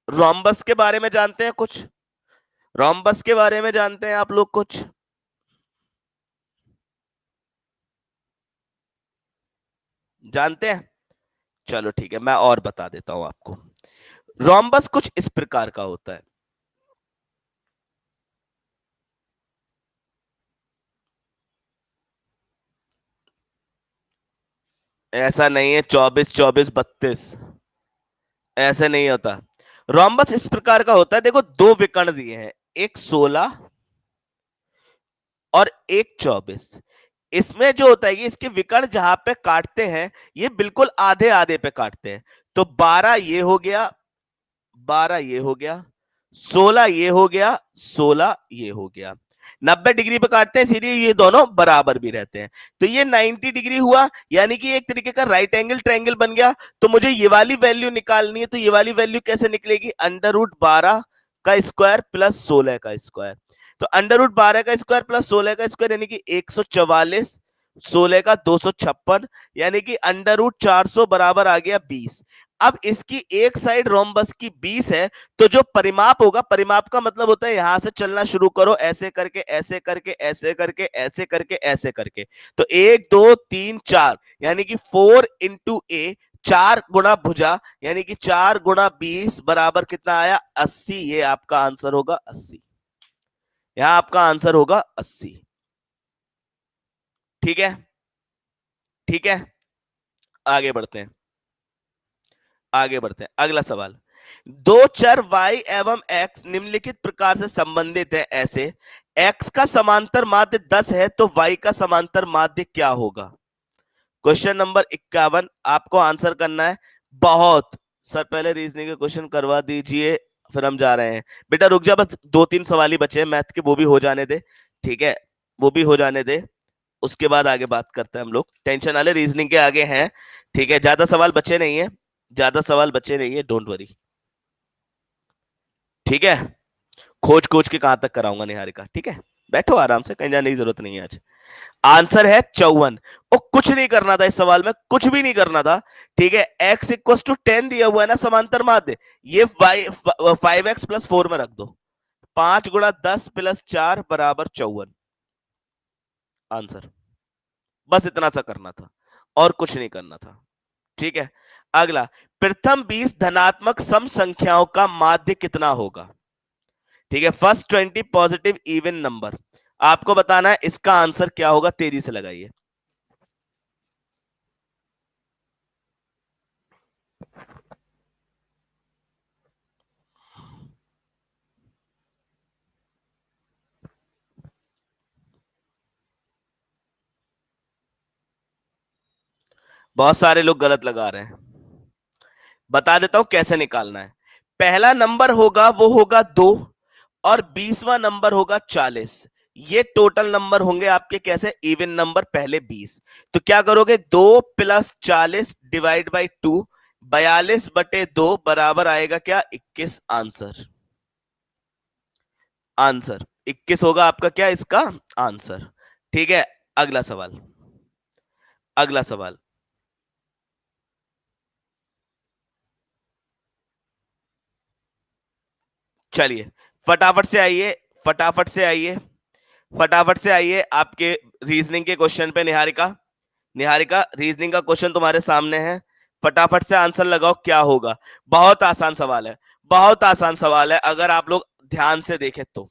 Speaker 1: रोम्बस के बारे में जानते हैं कुछ, रोम्बस के बारे में जानते हैं आप लोग कुछ, जानते हैं? चलो ठीक है, मैं और बता देता हूं आपको। रोम्बस कुछ इस प्रकार का होता है, ऐसा नहीं है 24 24 32, ऐसे नहीं होता। रोम्बस इस प्रकार का होता है, देखो दो विकर्ण दिए हैं, एक 16 और एक 24। इसमें जो होता है कि इसके विकर्ण जहां पे काटते हैं ये बिल्कुल आधे आधे पे काटते हैं। तो 12 ये हो गया, 12 ये हो गया, 16 ये हो गया, 16 ये हो गया। 90 डिग्री पे काटते हैं इसीलिए ये दोनों बराबर भी रहते हैं। तो ये 90 डिग्री हुआ, यानी कि एक तरीके का राइट एंगल ट्रायंगल बन गया। तो मुझे ये वाली वैल्यू निकालनी है, तो ये वाली वैल्यू कैसे निकलेगी, √12 का स्क्वायर प्लस 16 का स्क्वायर। तो √12 का स्क्वायर प्लस 16 का स्क्वायर यानी कि 144, 16 का 256, यानी कि √400 बराबर आ गया 20। अब इसकी एक साइड रोम्बस की 20 है, तो जो परिमाप होगा, परिमाप का मतलब होता है यहां से चलना शुरू करो, ऐसे करके ऐसे करके ऐसे करके ऐसे करके ऐसे करके। तो 1 2 3 4 यानी कि 4 × a, 4 गुणा भुजा, यानी कि 4 गुणा 20 बराबर कितना आया, 80। ये आपका आंसर होगा 80, यहां आपका आंसर होगा 80। ठीक है, ठीक है, आगे बढ़ते हैं, आगे बढ़ते हैं। अगला सवाल, दो चर y एवं x निम्नलिखित प्रकार से संबंधित है ऐसे, x का समांतर माध्य 10 है तो y का समांतर माध्य क्या होगा। क्वेश्चन नंबर 51 आपको आंसर करना है। बहुत सर, पहले रीजनिंग के क्वेश्चन करवा दीजिए, फिर हम जा रहे हैं। बेटा रुक जा, बस 2 3 सवाल ही बचे हैं मैथ के, वो भी हो जाने दे। ठीक है, वो भी हो जाने दे, उसके बाद आगे बात करते हैं हम लोग। टेंशन वाले रीजनिंग के आगे हैं। ठीक है, ज्यादा सवाल बचे नहीं है, ज्यादा सवाल बचे नहीं है, डोंट वरी। ठीक है, खोज खोज के कहां तक कराऊंगा निहारिका। ठीक है, बैठो आराम से, कहीं जाने की जरूरत नहीं है आज। आंसर है 54। और कुछ नहीं करना था इस सवाल में, कुछ भी नहीं करना था। ठीक है, x = 10 दिया हुआ है ना समांतर माध्य, ये 5x + 4 में रख दो। 5 × 10 + 4 बराबर 54 आंसर। बस इतना सा करना था और कुछ नहीं करना था। ठीक है, अगला, प्रथम 20 धनात्मक सम संख्याओं का माध्य कितना होगा। ठीक है, फर्स्ट 20 पॉजिटिव इवन नंबर, आपको बताना है इसका आंसर क्या होगा, तेजी से लगाइए। बहुत सारे लोग गलत लगा रहे हैं, बता देता हूं कैसे निकालना है। पहला नंबर होगा वो होगा 2, और 20वां नंबर होगा 40। ये टोटल नंबर होंगे आपके कैसे, इवन नंबर, पहले 20। तो क्या करोगे, 2 + 40 डिवाइड बाई 2, 42/2 बराबर आएगा क्या, 21 आंसर। आंसर 21 होगा आपका क्या, इसका आंसर। ठीक है, अगला सवाल, अगला सवाल, चलिए फटाफट से आइए, फटाफट से आइए, फटाफट से आइए आपके रीजनिंग के क्वेश्चन पे। निहारिका, निहारिका रीजनिंग का क्वेश्चन तुम्हारे सामने है, फटाफट से आंसर लगाओ क्या होगा। बहुत आसान सवाल है, बहुत आसान सवाल है, अगर आप लोग ध्यान से देखें तो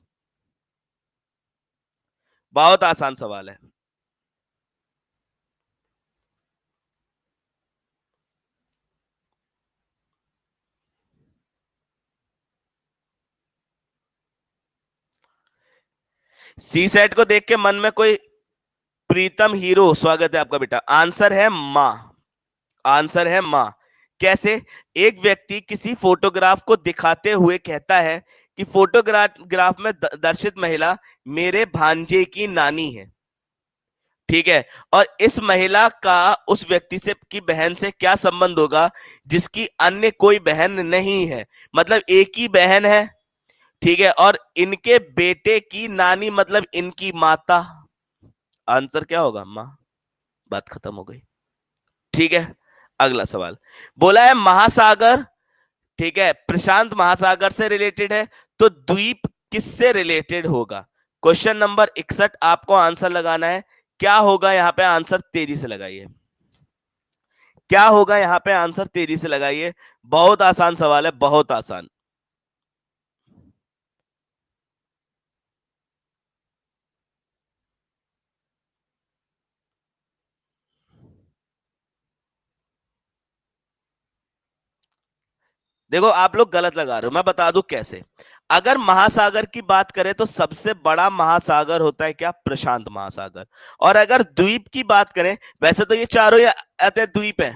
Speaker 1: बहुत आसान सवाल है। सी सेट को देख के मन में कोई प्रीतम हीरो, स्वागत है आपका बेटा। आंसर है मां, आंसर है मां। कैसे, एक व्यक्ति किसी फोटोग्राफ को दिखाते हुए कहता है कि फोटोग्राफ में दर्शित महिला मेरे भांजे की नानी है। ठीक है, और इस महिला का उस व्यक्ति से की बहन से क्या संबंध होगा जिसकी अन्य कोई बहन नहीं है, मतलब एक ही बहन है। ठीक है, और इनके बेटे की नानी मतलब इनकी माता। आंसर क्या होगा, मां। बात खत्म हो गई। ठीक है, अगला सवाल, बोला है महासागर, ठीक है, प्रशांत महासागर से रिलेटेड है, तो द्वीप किससे रिलेटेड होगा। क्वेश्चन नंबर 61 आपको आंसर लगाना है। क्या होगा यहां पे आंसर, तेजी से लगाइए। क्या होगा यहां पे आंसर, तेजी से लगाइए। बहुत आसान सवाल है, बहुत आसान। देखो आप लोग गलत लगा रहे हो, मैं बता दूं कैसे। अगर महासागर की बात करें तो सबसे बड़ा महासागर होता है क्या? प्रशांत महासागर। और अगर द्वीप की बात करें, वैसे तो ये चारों ही द्वीप है,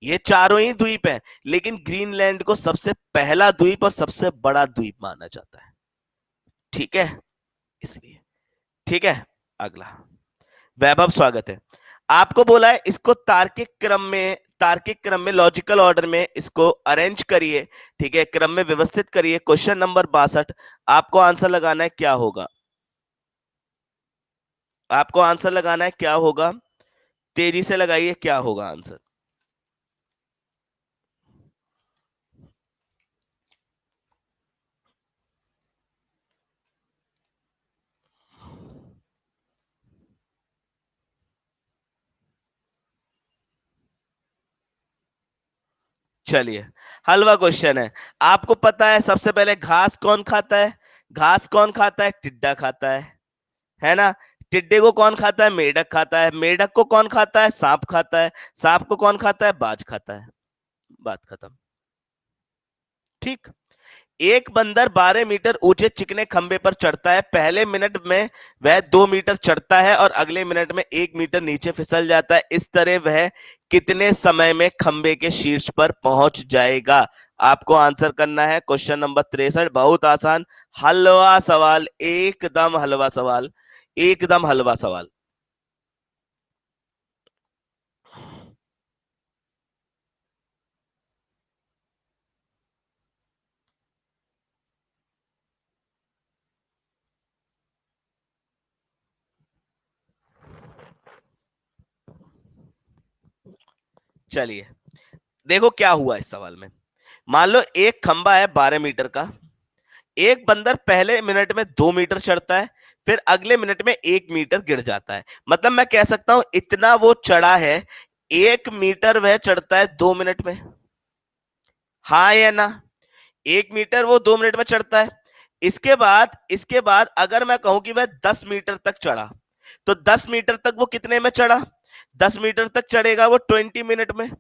Speaker 1: ये चारों ही द्वीप है, लेकिन ग्रीनलैंड को सबसे पहला द्वीप और सबसे बड़ा द्वीप माना जाता है। ठीक है, इसलिए। ठीक है, अगला। वैभव स्वागत है। आपको बोला है इसको तार्किक क्रम में लॉजिकल ऑर्डर में इसको अरेंज करिए। ठीक है, क्रम में व्यवस्थित करिए। क्वेश्चन नंबर 62, आपको आंसर लगाना है, क्या होगा? आपको आंसर लगाना है, क्या होगा? तेजी से लगाइए, क्या होगा आंसर? चलिए, हलवा क्वेश्चन है। आपको पता है सबसे पहले घास कौन खाता है? घास कौन खाता है? टिड्डा खाता है ना? टिड्डे को कौन खाता है? मेढक खाता है। मेढक को कौन खाता है? सांप खाता है। सांप को कौन खाता है? बाज खाता है। बात खत्म। ठीक। एक बंदर 12 मीटर ऊंचे चिकने खंबे पर चढ़ता है। पहले मिनट में वह 2 मीटर चढ़ता है और अगले मिनट में 1 मीटर नीचे फिसल जाता है। इस तरह वह कितने समय में खंबे के शीर्ष पर पहुंच जाएगा? आपको आंसर करना है। क्वेश्चन नंबर 63, बहुत आसान, हलवा सवाल, एकदम हलवा सवाल, एकदम हलवा सवाल। चलिए, देखो क्या हुआ इस सवाल में। मान लो एक खंबा है 12 मीटर का। एक बंदर पहले मिनट में 2 मीटर चढ़ता है, फिर अगले मिनट में 1 मीटर गिर जाता है। मतलब मैं कह सकता हूं इतना वो चढ़ा है, 1 मीटर वह चढ़ता है 2 मिनट में। हाँ या ना? 1 मीटर वो 2 मिनट में चढ़ता है। इसके बाद अगर मैं कहूं कि वह 10 मीटर तक चढ़ा, तो 10 मीटर तक वो कितने में चढ़ा? 10 मीटर तक चढ़ेगा वो 20 मिनट में।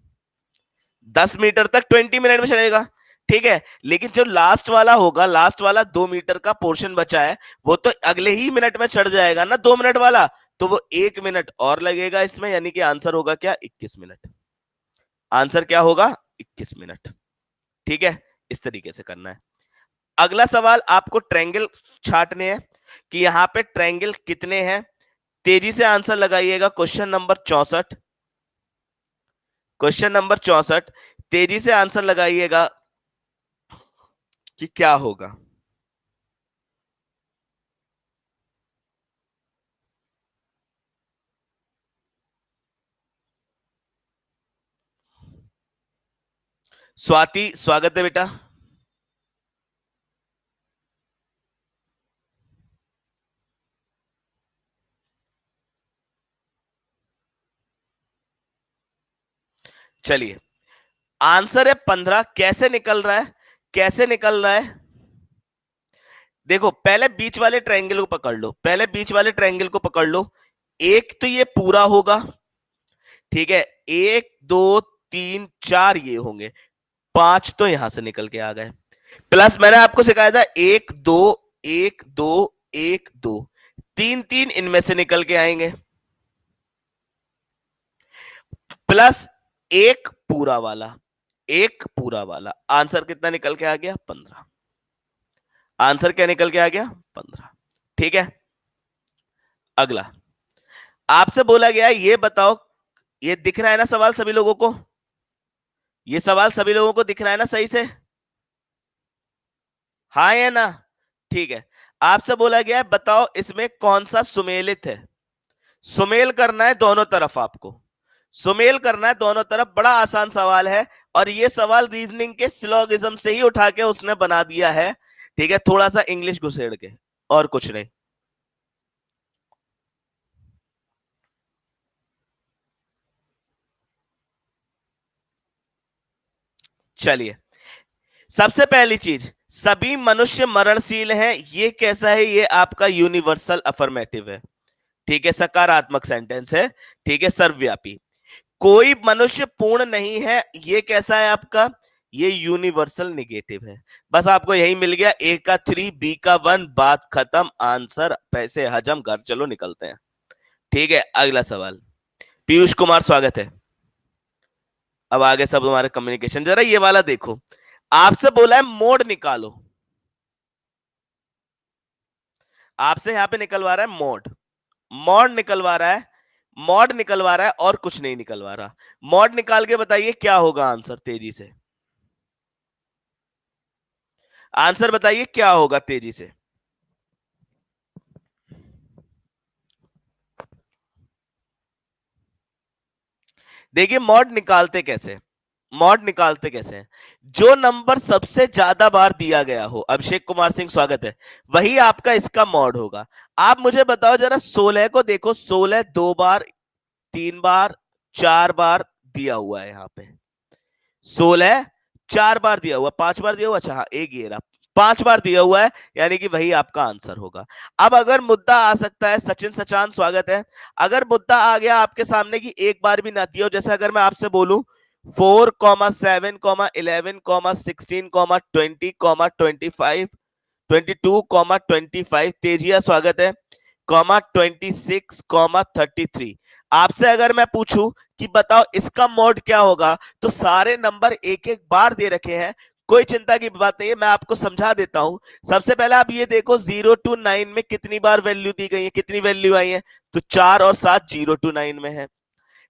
Speaker 1: 10 मीटर तक 20 मिनट में चलेगा। ठीक है, लेकिन जो लास्ट वाला होगा, लास्ट वाला 2 मीटर का पोर्शन बचा है, वो तो अगले ही मिनट में चढ़ जाएगा ना, 2 मिनट वाला। तो वो 1 मिनट और लगेगा इसमें, यानी कि आंसर होगा क्या? 21 मिनट। आंसर क्या होगा? 21 मिनट। ठीक है, इस तरीके से करना है। अगला सवाल, आपको ट्रायंगल छाटने हैं कि यहां पे ट्रायंगल कितने हैं। तेजी से आंसर लगाइएगा। क्वेश्चन नंबर 64, क्वेश्चन नंबर 64, तेजी से आंसर लगाइएगा कि क्या होगा। स्वाति, स्वागत है बेटा। चलिए, आंसर है 15। कैसे निकल रहा है? कैसे निकल रहा है? देखो, पहले बीच वाले ट्रायंगल को पकड़ लो, पहले बीच वाले ट्रायंगल को पकड़ लो। एक तो ये पूरा होगा, ठीक है, 1 2 3 4 ये होंगे, 5 तो यहां से निकल के आ गए। प्लस मैंने आपको सिखाया था 1 2 1 2 1 2, 3 3 इनमें से निकल के आएंगे, प्लस एक पूरा वाला, एक पूरा वाला। आंसर कितना निकल के आ गया? 15। आंसर क्या निकल के आ गया? 15। ठीक है, अगला। आपसे बोला गया ये बताओ, ये दिख रहा है ना सवाल सभी लोगों को? ये सवाल सभी लोगों को दिख रहा है ना सही से? हाँ या ना? ठीक है, आपसे बोला गया है बताओ इसमें कौन सा सुमेलित है। सुमेल करना है दोनों तरफ, आपको सुमेल करना है दोनों तरफ। बड़ा आसान सवाल है, और ये सवाल रीजनिंग के सिलोगिज्म से ही उठा के उसने बना दिया है। ठीक है, थोड़ा सा इंग्लिश घुसेड़ के, और कुछ नहीं। चलिए, सबसे पहली चीज, सभी मनुष्य मरणशील हैं, ये कैसा है? ये आपका यूनिवर्सल अफर्मेटिव है। ठीक है, सकारात्मक सेंटेंस है। ठीक है, सर्वव्यापी। कोई मनुष्य पूर्ण नहीं है, ये कैसा है आपका? ये यूनिवर्सल नेगेटिव है। बस आपको यही मिल गया, ए का 3 बी का 1, बात खत्म, आंसर पैसे हजम, घर चलो निकलते हैं। ठीक है, अगला सवाल। पीयूष कुमार स्वागत है। अब आगे सब तुम्हारे कम्युनिकेशन, जरा ये वाला देखो, आपसे बोला है मोड निकालो, आपसे यहां पे निकलवा रहा है मोड, मॉड निकलवा रहा है, मॉड निकलवा रहा है और कुछ नहीं निकलवा रहा। मॉड निकाल के बताइए क्या होगा आंसर, तेजी से आंसर बताइए क्या होगा, तेजी से। देखिए मॉड निकालते कैसे, मॉड निकालते कैसे हैं, जो नंबर सबसे ज्यादा बार दिया गया हो, अभिषेक कुमार सिंह स्वागत है, वही आपका इसका मॉड होगा। आप मुझे बताओ जरा, 16 को देखो, 16 2 बार, 3 बार, 4 बार दिया हुआ है यहाँ पे, 16 4 बार दिया हुआ, 5 बार दिया हुआ, अच्छा हाँ एक ये रहा, 5 बार दिया हुआ है, यानी कि वही आपका आंसर होगा। अब अगर मुद्दा आ सकता है, सचिन सचान स्वागत है, अगर मुद्दा आ गया आपके सामने की एक बार भी ना दिया हो, जैसे अगर मैं आपसे बोलूं 4,7,11,16,20,25, 22,25, तेजिया स्वागत है, 26,33, आपसे अगर मैं पूछूं कि बताओ इसका मोड क्या होगा, तो सारे नंबर एक एक बार दे रखे हैं, कोई चिंता की बात नहीं है, मैं आपको समझा देता हूं। सबसे पहले आप ये देखो 0 to 9 में कितनी बार वैल्यू दी गई है, कितनी वैल्यू आई है, तो 4 और 7 0 to 9 में है।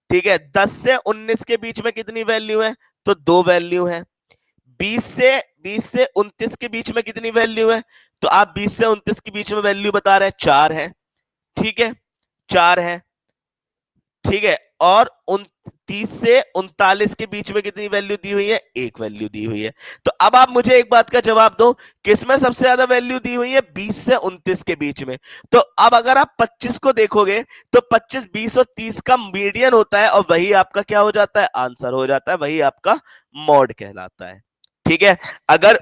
Speaker 1: ठीक है, 10 से 19 के बीच में कितनी वैल्यू है, तो 2 वैल्यू है। 20 से 29 के बीच में कितनी वैल्यू है, तो आप 20 से 29 के बीच में वैल्यू बता रहे हैं, 4 है। ठीक है, 4 है। ठीक है, और 29 से 39 के बीच में कितनी वैल्यू दी हुई है, एक वैल्यू दी हुई है। तो अब आप मुझे एक बात का जवाब दो, किसमें सबसे ज्यादा वैल्यू दी हुई है, 20 से 29 के बीच में। तो अब अगर आप 25 को देखोगे, तो 25, 20 और 30 का मीडियन होता है, और वही आपका क्या हो जाता है, आंसर हो जाता है, वही आपका मॉड कहलाता है। ठीक है, अगर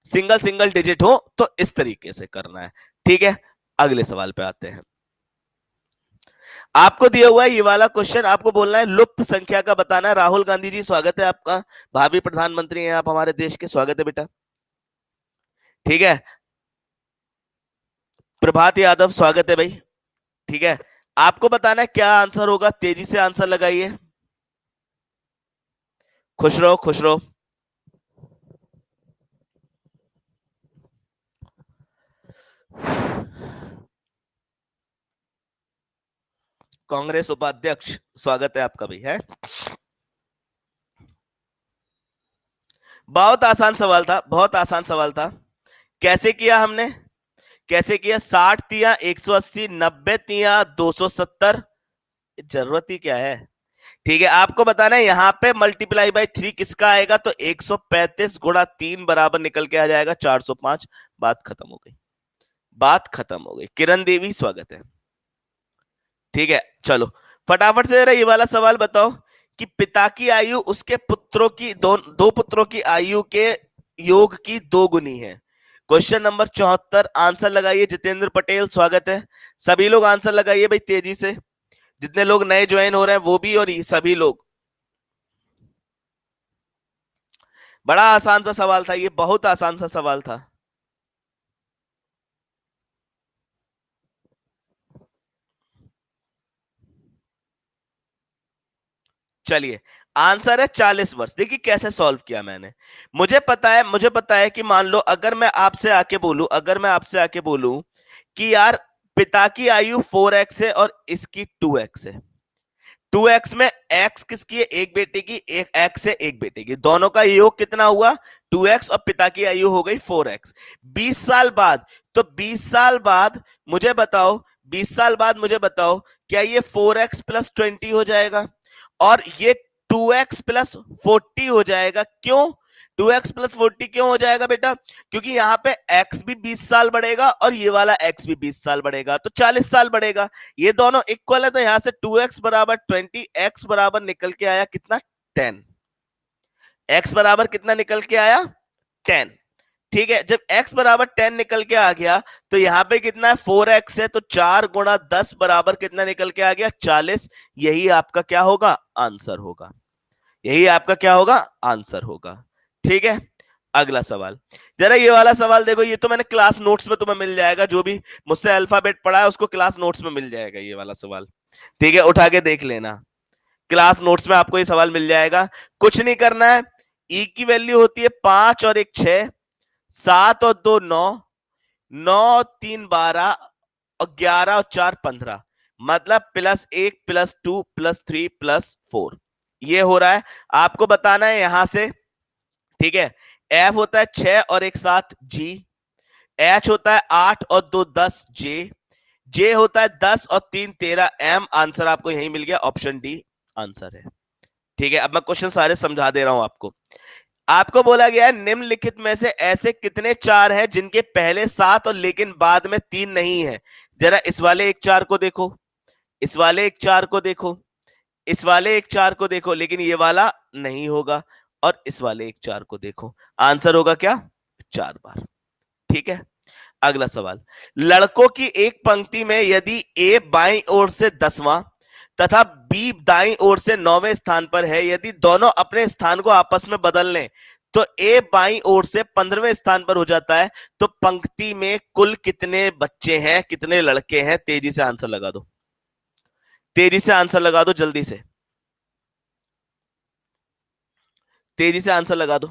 Speaker 1: सिंगल सिंगल डिजिट हो तो इस तरीके से करना है। ठीक है, अगले सवाल पे आते हैं। आपको दिया हुआ है ये वाला क्वेश्चन, आपको बोलना है लुप्त संख्या का बताना है। राहुल गांधी जी स्वागत है आपका, भावी प्रधानमंत्री हैं आप हमारे देश के, स्वागत है बेटा। ठीक है, प्रभात यादव स्वागत है भाई। ठीक है, आपको बताना है क्या आंसर होगा, तेजी से आंसर लगाइए, खुश रहो खुश रहो। कांग्रेस उपाध्यक्ष स्वागत है आपका भी है। बहुत आसान सवाल था, बहुत आसान सवाल था। कैसे किया हमने, कैसे किया, 60 दिया, 180, 90 दिया, 270, जरूरत ही क्या है। ठीक है, आपको बताना है यहाँ पे मल्टीप्लाई बाय 3 किसका आएगा, तो 135 गुणा 3 बराबर निकल के आ जाएगा 405, बात खत्म हो गई, बात खत्म हो गई। किरण देवी स्वागत है। ठीक है, चलो फटाफट से जरा ये वाला सवाल बताओ कि पिता की आयु उसके पुत्रों की दो पुत्रों की आयु के योग की 2 गुनी है। क्वेश्चन नंबर 74, आंसर लगाइए। जितेंद्र पटेल स्वागत है, सभी लोग आंसर लगाइए भाई तेजी से, जितने लोग नए ज्वाइन हो रहे हैं वो भी और सभी लोग। बड़ा आसान सा सवाल था ये, बहुत आसान सा सवाल था। चलिए, आंसर है 40 वर्ष। देखिए कैसे सॉल्व किया मैंने, मुझे पता है कि मान लो अगर मैं आपसे आके बोलूं, अगर मैं आपसे आके बोलूं कि यार पिता की आयु 4x है और इसकी 2x है, 2x में x किसकी है, एक बेटे की, एक x है एक बेटे की, दोनों का योग कितना हुआ 2x, और पिता की आयु हो गई 4x। 20 साल बाद, तो 20 साल बाद मुझे बताओ, 20 साल बाद मुझे बताओ क्या ये 4x प्लस 20 हो जाएगा, और ये 2x प्लस 40 हो जाएगा। क्यों 2x प्लस 40 क्यों हो जाएगा बेटा, क्योंकि यहाँ पे x भी 20 साल बढ़ेगा और ये वाला x भी 20 साल बढ़ेगा, तो 40 साल बढ़ेगा। ये दोनों इक्वल है, तो यहां से 2x बराबर 20, x बराबर निकल के आया कितना 10, x बराबर कितना निकल के आया 10। ठीक है, जब x बराबर 10 निकल के आ गया, तो यहां पे कितना है 4x है, तो 4 गुणा 10 बराबर कितना निकल के आ गया 40। यही आपका क्या होगा, आंसर होगा, यही आपका क्या होगा, आंसर होगा। ठीक है, अगला सवाल, जरा ये वाला सवाल देखो, ये तो मैंने क्लास नोट्स में तुम्हें मिल जाएगा, जो भी मुझसे अल्फाबेट पढ़ा है उसको क्लास नोट्स में मिल जाएगा ये वाला सवाल। ठीक है, उठा के देख लेना, क्लास नोट्स में आपको ये सवाल मिल जाएगा। कुछ नहीं करना है, ई की वैल्यू होती है 5 और 1 6, 7 और 2 9, 9 3 12 और 11 और 4 15, मतलब +1 +2 +3 +4, ये हो रहा है। आपको बताना है यहां से, ठीक है। एफ होता है 6 और 1 7 जी, एच होता है 8 और 2 10 जे, जे होता है 10 और 3 13 एम। आंसर आपको यही मिल गया, ऑप्शन डी आंसर है। ठीक है, अब मैं क्वेश्चन सारे समझा दे रहा हूं आपको। आपको बोला गया है निम्नलिखित में से ऐसे कितने चार हैं जिनके पहले 7 और लेकिन बाद में 3 नहीं है। जरा इस वाले एक चार को देखो, इस वाले एक चार को देखो, इस वाले एक चार को देखो, लेकिन ये वाला नहीं होगा। और इस वाले एक चार को देखो, आंसर होगा क्या, 4 बार। ठीक है, अगला सवाल, लड़कों की एक पंक्ति में यदि ए बाईं ओर से 10वां तथा बी दाईं ओर से 9वें स्थान पर है, यदि दोनों अपने स्थान को आपस में बदल लें तो ए बाईं ओर से 15वें स्थान पर हो जाता है, तो पंक्ति में कुल कितने बच्चे हैं, कितने लड़के हैं? तेजी से आंसर लगा दो, तेजी से आंसर लगा दो, जल्दी से तेजी से आंसर लगा दो।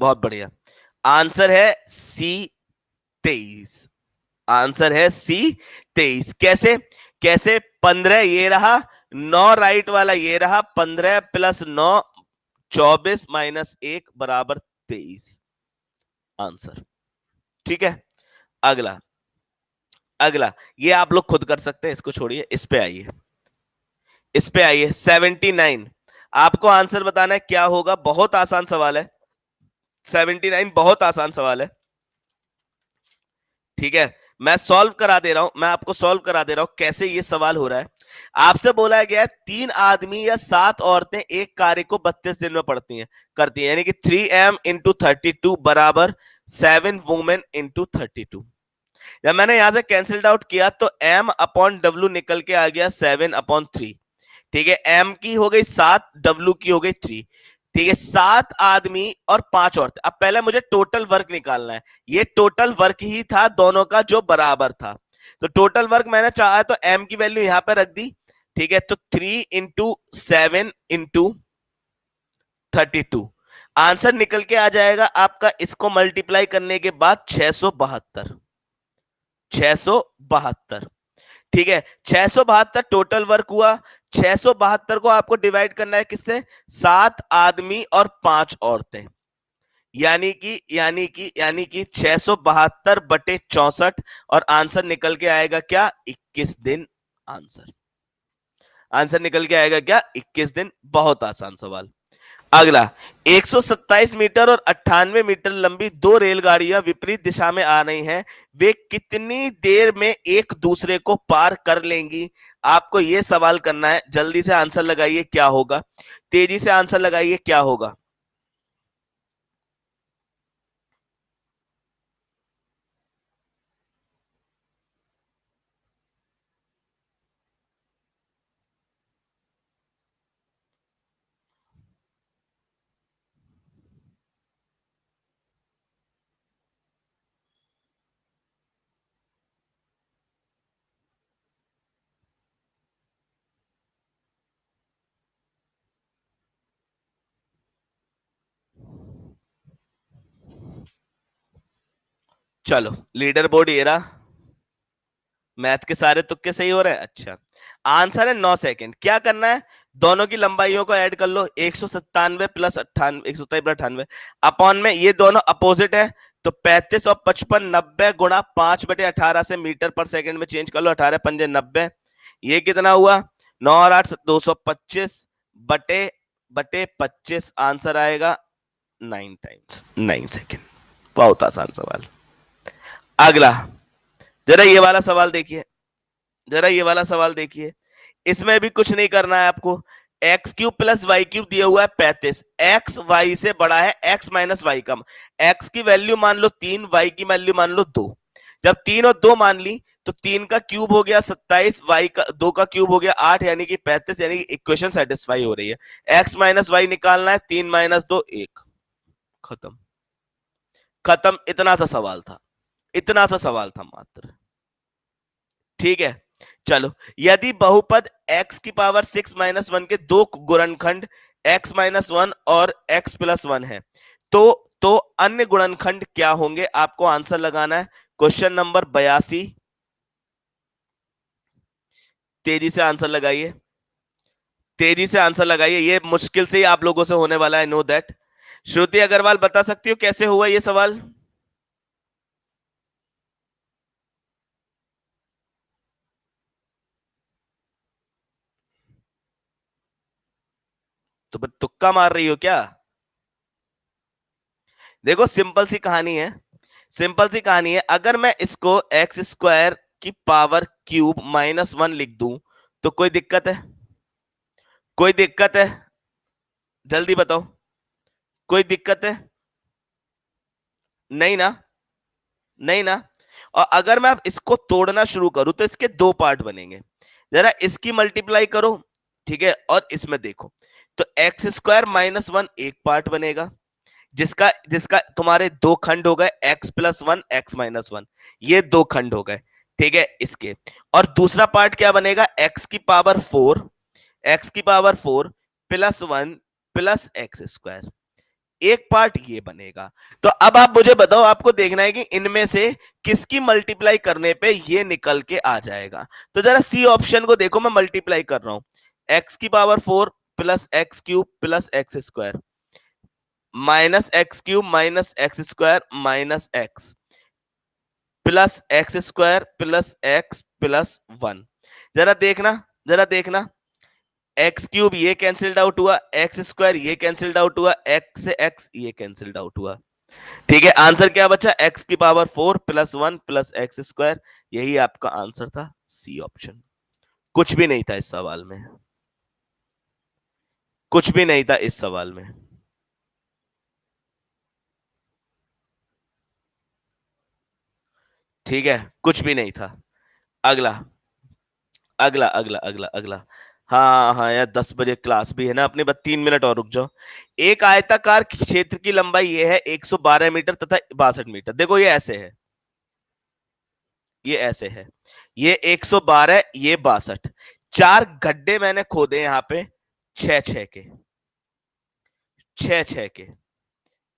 Speaker 1: बहुत बढ़िया, आंसर है सी 23, आंसर है सी 23। कैसे कैसे? 15 ये रहा, 9 राइट वाला ये रहा, 15 + 9 24 -1 बराबर 23 आंसर। ठीक है, अगला, अगला ये आप लोग खुद कर सकते हैं, इसको छोड़िए, इस पे आइए, इस पे आइए। 79, आपको आंसर बताना है क्या होगा, बहुत आसान सवाल है, 79 बहुत आसान सवाल है। ठीक है, मैं सॉल्व करा दे रहा हूं, मैं आपको सॉल्व करा दे रहा हूं कैसे ये सवाल हो रहा है। आपसे बोला गया है 3 आदमी या 7 औरतें एक कार्य को 32 दिन में पढ़ती हैं, करती हैं, यानी कि 3m × 32 बराबर 7 वुमेन × 32। जब मैंने यहां से कैंसिल्ड आउट किया तो m/w निकल के आ गया 7/3। ठीक है, m की हो गई 7, w की हो गई 3। ठीक है, 7 आदमी और 5 औरतें। अब पहले मुझे टोटल वर्क निकालना है, ये टोटल वर्क ही था दोनों का जो बराबर था, तो टोटल वर्क मैंने चाहा तो m की वैल्यू यहां पर रख दी। ठीक है, तो 3 × 7 × 32 आंसर निकल के आ जाएगा आपका, इसको मल्टीप्लाई करने के बाद 672, 672। ठीक है, 672 टोटल वर्क हुआ। 672 को आपको डिवाइड करना है किससे, 7 आदमी और 5 औरतें, यानी कि 672/64, और आंसर निकल के आएगा क्या, 21 दिन। आंसर आंसर निकल के आएगा क्या, 21 दिन। बहुत आसान सवाल। अगला, 127 मीटर और 98 मीटर लंबी 2 रेलगाड़ियां विपरीत दिशा में आ रही हैं, वे कितनी देर में एक दूसरे को पार कर लेंगी? आपको यह सवाल करना है, जल्दी से आंसर लगाइए क्या होगा, तेजी से आंसर लगाइए क्या होगा। चलो, लीडर बोर्ड ये रहा, मैथ के सारे तुक्के सही हो रहे हैं। अच्छा, आंसर है 9 सेकंड। क्या करना है, दोनों की लंबाइयों को ऐड कर लो, 197 + 98, 197 अपॉन में ये दोनों अपोजिट है, तो 35 और 55 90 गुणा 5/18 से मीटर पर सेकंड में चेंज कर लो, 18 पंजे 90, ये कितना हुआ, 9 और 8 225 बटे बटे 25, आंसर आएगा 9 टाइम्स 9 सेकंड। बहुत आसान सवाल। अगला, जरा ये वाला सवाल देखिए, जरा ये वाला सवाल देखिए, इसमें भी कुछ नहीं करना है आपको। x³ + y³ दिया हुआ है 35, x y से बड़ा है, x - y कम, x की वैल्यू मान लो 3, y की वैल्यू मान लो 2। जब 3 और 2 मान ली तो 3 का क्यूब हो गया 27, वाई का 2 का क्यूब हो गया 8, यानी कि 35, यानी कि इक्वेशन सेटिस्फाई हो रही है। एक्स माइनस वाई निकालना है, 3 माइनस 2 1, खत्म। खत्म, इतना सा सवाल था, इतना सा सवाल था मात्र। ठीक है, चलो। यदि बहुपद x की पावर 6 - 1 के दो गुणनखंड x -1 और x +1 है, तो अन्य गुणनखंड क्या होंगे? आपको आंसर लगाना है। क्वेश्चन नंबर 82, तेजी से आंसर लगाइए, तेजी से आंसर लगाइए, ये मुश्किल से ही आप लोगों से होने वाला है, नो दैट। श्रुति अग्रवाल, बता सकती हो कैसे हुआ ये सवाल? तो फिर तुक्का मार रही हो क्या? देखो, सिंपल सी कहानी है, सिंपल सी कहानी है। अगर मैं इसको x² की पावर क्यूब -1 लिख दूं, तो कोई दिक्कत है? कोई दिक्कत है? जल्दी बताओ, कोई दिक्कत है? नहीं ना, नहीं ना। और अगर मैं अब इसको तोड़ना शुरू करूं, तो इसके दो पार्ट बनेंगे। जरा इसकी मल्टीप्लाई करो, ठीक है, और इसमें देखो, तो x² - 1 एक पार्ट बनेगा, जिसका जिसका तुम्हारे दो खंड हो गए, x+1 x-1, ये दो खंड हो गए, ठीक है इसके। और दूसरा पार्ट क्या बनेगा? x⁴ +1 +x², एक पार्ट ये बनेगा। तो अब आप मुझे बताओ, आपको देखना है कि इनमें से किसकी मल्टीप्लाई करने पे ये निकल के आ जाएगा। तो जरा सी ऑप्शन को देखो, मैं मल्टीप्लाई कर रहा हूं, x⁴ +x³ +x² -x³ -x² +x² +x+1। जरा देखना, जरा देखना, x³ ये कैंसिल्ड आउट हुआ, x² ये कैंसिल्ड आउट हुआ, x से x ये कैंसिल्ड आउट हुआ। ठीक है, आंसर क्या बचा? x⁴ +1 +x², यही आपका आंसर था, सी ऑप्शन। कुछ भी नहीं था इस सवाल में, कुछ भी नहीं था इस सवाल में। ठीक है, कुछ भी नहीं था। अगला, अगला, अगला, अगला, अगला। हाँ हाँ यार, 10 बजे क्लास भी है ना अपने, बस 3 मिनट और रुक जाओ। एक आयताकार क्षेत्र की लंबाई ये है 112 मीटर तथा 62 मीटर। देखो ये ऐसे है, ये ऐसे है, ये 112, ये 62। चार गड्ढे मैंने खोदे यहाँ पे, 6 6 के, 6 6 के,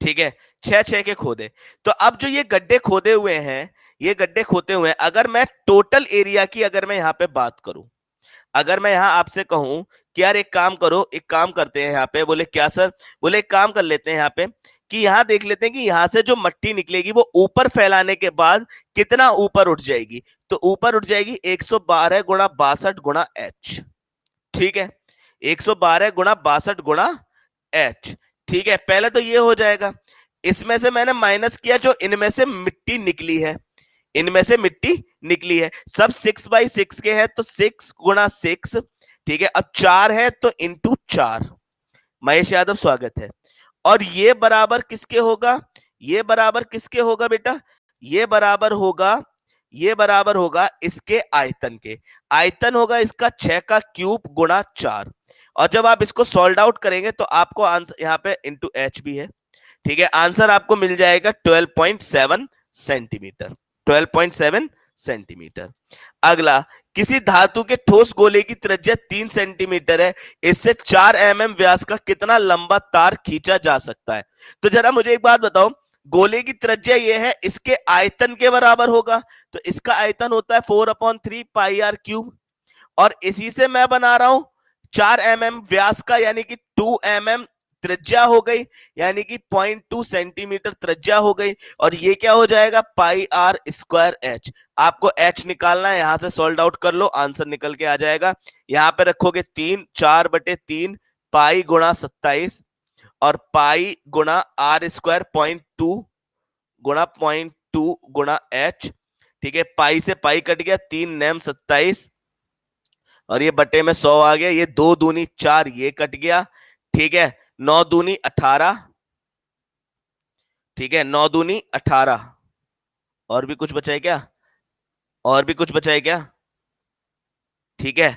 Speaker 1: ठीक है, 6 6 के खोदे। तो अब जो ये गड्ढे खोदे हुए हैं, ये गड्ढे खोदे हुए हैं, अगर मैं टोटल एरिया की अगर मैं यहाँ पे बात करूं, अगर मैं यहां आपसे कहूं कि यार एक काम करो, एक काम करते हैं यहाँ पे, बोले क्या सर? बोले एक काम कर लेते हैं यहाँ पे, कि यहाँ देख लेते हैं कि यहाँ से जो मट्टी निकलेगी वो ऊपर फैलाने के बाद कितना ऊपर उठ जाएगी। तो ऊपर उठ जाएगी 112 गुणा 62 गुणा एच, ठीक है, 112 गुणा 62 गुणा एच। ठीक है, पहले तो ये हो जाएगा, इसमें से मैंने माइनस किया जो इनमें से मिट्टी निकली है, इनमें से मिट्टी निकली है, सब 6/6 के है, तो 6 × 6, ठीक है। अब 4 है तो इंटू 4। महेश यादव स्वागत है। और ये बराबर किसके होगा? ये बराबर किसके होगा बेटा? ये बराबर होगा, ये बराबर होगा इसके आयतन के। आयतन होगा इसका 6 का क्यूब गुणा 4। और जब आप इसको सॉल्व आउट करेंगे तो आपको आंसर यहाँ पे इंटू एच भी है, ठीक है, आंसर आपको मिल जाएगा 12.7 सेंटीमीटर, 12.7 सेंटीमीटर। अगला, किसी धातु के ठोस गोले की त्रिज्या 3 सेंटीमीटर है, इससे 4 mm व्यास का कितना लंबा तार खींचा जा सकता है? तो जरा मुझे एक बात बताओ, गोले की त्रिज्या ये है, इसके आयतन के बराबर होगा, तो इसका आयतन होता है 4/3 πr³, और इसी से मैं बना रहा हूं 4 mm व्यास का, यानी कि 2 mm त्रिज्या हो गई, यानी कि 0.2 सेंटीमीटर त्रिज्या हो गई। और ये क्या हो जाएगा? πr²h। आपको h निकालना है, यहां से सॉल्व आउट कर लो, आंसर निकल के आ जाएगा। यहां पे रखोगे 3, 4/3 पाई गुणा 27, और पाई गुणा r² 0.2 गुणा 0.2 गुणा h, ठीक है, पाई से पाई कट गया, 3 9 27, और ये बटे में 100 आ गया, ये 2 दूनी 4, ये कट गया, ठीक है, 9 दूनी 18, ठीक है, 9 दूनी 18। और भी कुछ बचा है क्या? और भी कुछ बचा है क्या? ठीक है,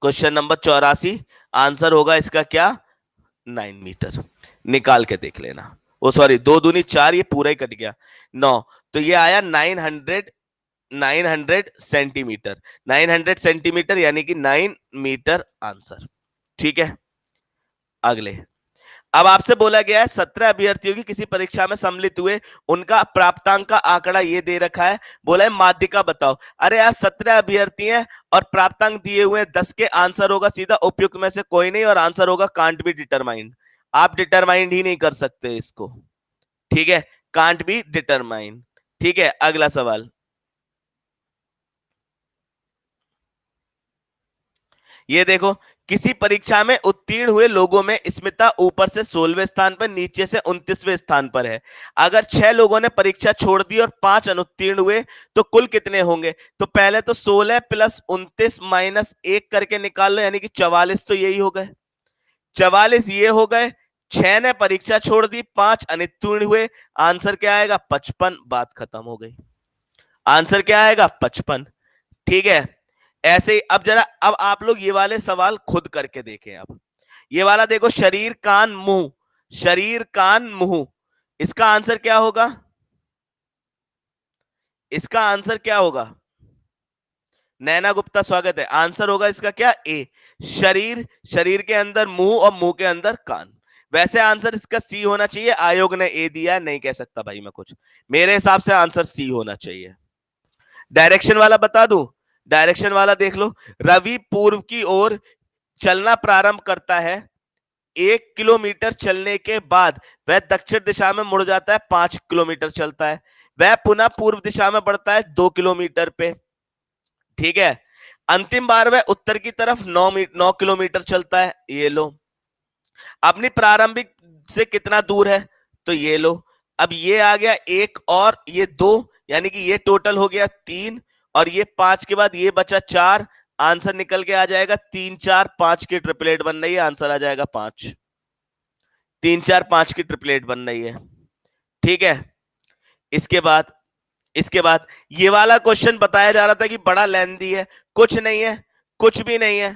Speaker 1: क्वेश्चन नंबर 84 आंसर होगा इसका क्या? 9 मीटर। निकाल के देख लेना। ओ सॉरी, 2 दूनी 4, ये पूरा ही कट गया। 9, तो ये आया 900 सेंटीमीटर। 900 सेंटीमीटर यानी कि 9 मीटर आंसर। ठीक है, अगले। अब आपसे बोला गया है 17 अभ्यर्थियों की किसी परीक्षा में सम्मिलित हुए, उनका प्राप्तांक का आंकड़ा ये दे रखा है। बोला है माध्यिका बताओ। अरे यार 17 अभ्यर्थी हैं और प्राप्तांक दिए हुए हैं 10 के, आंसर होगा सीधा उपयुक्त में से कोई नहीं, और आंसर होगा कांट बी डिटरमाइंड। आप डिटरमाइंड ही नहीं कर सकते इसको। ठीक है, कांट बी डिटरमाइंड। ठीक है, अगला सवाल। ये देखो, किसी परीक्षा में उत्तीर्ण हुए लोगों में स्मिता ऊपर से 16वें स्थान पर, नीचे से 29वें स्थान पर है। अगर 6 लोगों ने परीक्षा छोड़ दी और 5 अनुत्तीर्ण हुए तो कुल कितने होंगे? तो पहले तो 16 प्लस 29 माइनस 1 करके निकाल लो, यानी कि 44 तो यही हो गए। 44 ये हो गए। 6 ने परीक्षा छोड़ दी, 5 अनुत्तीर्ण हुए, आंसर क्या आएगा? 55। बात खत्म हो गई। आंसर क्या आएगा? 55। ठीक है, ऐसे ही अब जरा, अब आप लोग ये वाले सवाल खुद करके देखें। अब ये वाला देखो, शरीर कान मुंह, शरीर कान मुंह, इसका आंसर क्या होगा? इसका आंसर क्या होगा? नैना गुप्ता स्वागत है। आंसर होगा इसका क्या? ए। शरीर, शरीर के अंदर मुंह और मुंह के अंदर कान। वैसे आंसर इसका सी होना चाहिए, आयोग ने ए दिया, नहीं कह सकता भाई मैं कुछ। मेरे हिसाब से आंसर सी होना चाहिए। डायरेक्शन वाला बता दूं? डायरेक्शन वाला देख लो। रवि पूर्व की ओर चलना प्रारंभ करता है। 1 किलोमीटर चलने के बाद वह दक्षिण दिशा में मुड़ जाता है, 5 किलोमीटर चलता है। वह पुनः पूर्व दिशा में बढ़ता है 2 किलोमीटर पे। ठीक है, अंतिम बार वह उत्तर की तरफ 9 किलोमीटर चलता है। ये लो, अपनी प्रारंभिक से कितना दूर है? तो ये लो, अब ये आ गया 1 और ये 2, यानी कि ये टोटल हो गया 3, और ये 5 के बाद ये बचा 4। आंसर निकल के आ जाएगा 3 4 5 की ट्रिपलेट बन रही है, आंसर आ जाएगा 5। 3 4 5 की ट्रिपलेट बन रही है। ठीक है, इसके बाद, इसके बाद ये वाला क्वेश्चन बताया जा रहा था कि बड़ा लेंथी है। कुछ नहीं है, कुछ भी नहीं है।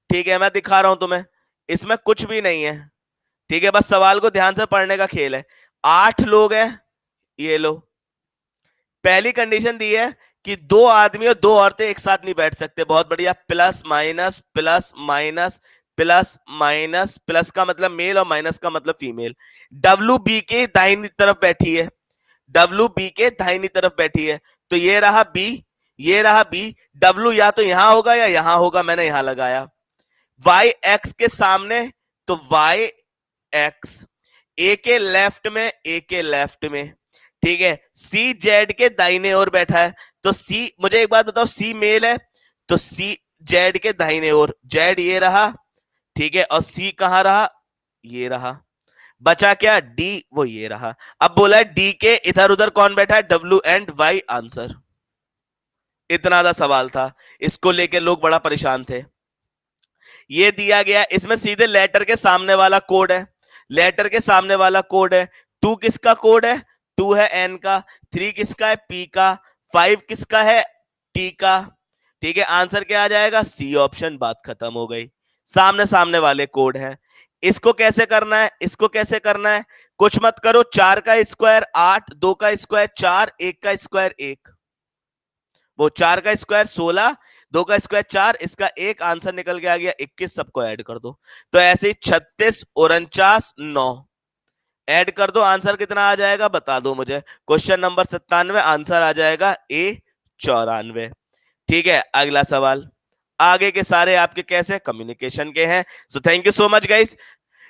Speaker 1: ठीक है, मैं दिखा रहा हूं तुम्हें, इसमें कुछ भी नहीं है। ठीक है, बस सवाल को ध्यान से पढ़ने का खेल है। 8 लोग हैं, ये लो। पहली कंडीशन दी है कि 2 आदमी और 2 औरतें एक साथ नहीं बैठ सकते। बहुत बढ़िया, plus minus plus minus plus minus, plus का मतलब मेल और माइनस का मतलब फीमेल। डब्ल्यू बी के दाहिनी तरफ बैठी है, डब्ल्यू बी के दाहिनी तरफ बैठी है, तो ये रहा बी, ये रहा बी। डब्ल्यू या तो यहां होगा या यहां होगा, मैंने यहां लगाया। वाई एक्स के सामने, तो वाई एक्स, ए के लेफ्ट में, ए के लेफ्ट में। ठीक है, सी जेड के दाहिने ओर बैठा है, तो सी, मुझे एक बात बताओ, सी मेल है तो सी जेड के दाहिने ओर, जेड ये रहा। ठीक है, और सी कहां रहा? ये रहा। बचा क्या? डी, वो ये रहा। अब बोला है डी के इधर उधर कौन बैठा है? W and Y. आंसर। इतना सा सवाल था, इसको लेकर लोग बड़ा परेशान थे। ये दिया गया, इसमें सीधे लेटर के सामने वाला कोड है, लेटर के सामने वाला कोड है। 2 किसका कोड है? 2 है एन का। 3 किसका है? पी का। 5 किसका है? टी का। ठीक है, आंसर क्या आ जाएगा? C option. बात खत्म हो गई। सामने सामने वाले कोड है। इसको कैसे करना है? इसको कैसे करना है? कुछ मत करो, 4 का स्क्वायर 8, 2 का स्क्वायर 4, 1 का स्क्वायर 1, वो 4 का स्क्वायर 16, 2 का स्क्वायर 4, इसका एक, आंसर निकल के आ गया 21। सबको ऐड कर दो, तो ऐसे ही 36 49 9 ऐड कर दो, आंसर कितना आ जाएगा बता दो मुझे। क्वेश्चन नंबर 97, आंसर आ जाएगा ए 94। ठीक है, अगला सवाल। आगे के सारे आपके कैसे कम्युनिकेशन के हैं, सो thank you so much guys.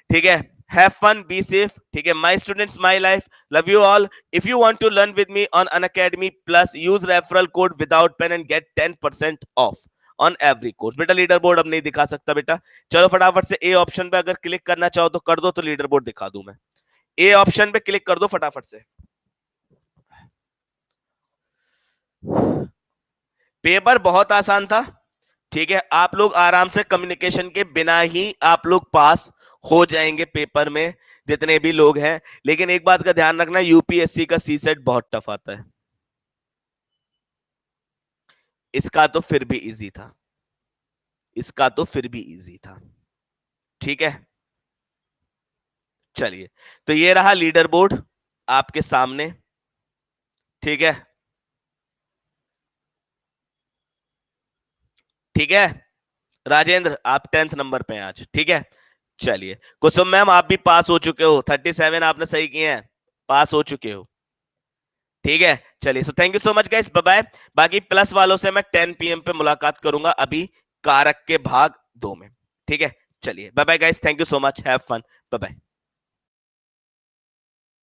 Speaker 1: ठीक है, have fun, be safe. ठीक है, my students, my life, love you all. If you want to learn with me on Unacademy Plus, use referral code without pen and get 10% off on every course. बेटा leader board अब नहीं दिखा सकता बेटा, चलो फटाफट से ए ऑप्शन पे अगर क्लिक करना चाहो तो कर दो, तो लीडर बोर्ड दिखा दूं मैं। ए ऑप्शन पे क्लिक कर दो फटाफट से। पेपर बहुत आसान था। ठीक है, आप लोग आराम से कम्युनिकेशन के बिना ही आप लोग पास हो जाएंगे पेपर में, जितने भी लोग हैं। लेकिन एक बात का ध्यान रखना, यूपीएससी का सी सेट बहुत टफ आता है। इसका तो फिर भी इजी था, इसका तो फिर भी इजी था। ठीक है, चलिए, तो ये रहा लीडर बोर्ड आपके सामने। ठीक है, ठीक है राजेंद्र, आप 10th नंबर पे हैं आज। ठीक है, चलिए कुसुम मैम, आप भी पास हो चुके हो, 37 आपने सही किए हैं, पास हो चुके हो। ठीक है, चलिए, so thank you so much guys, bye bye. बाकी प्लस वालों से मैं 10 PM पे मुलाकात करूंगा अभी कारक के भाग 2 में। ठीक है, चलिए bye bye guys, thank you so much, have fun, bye bye.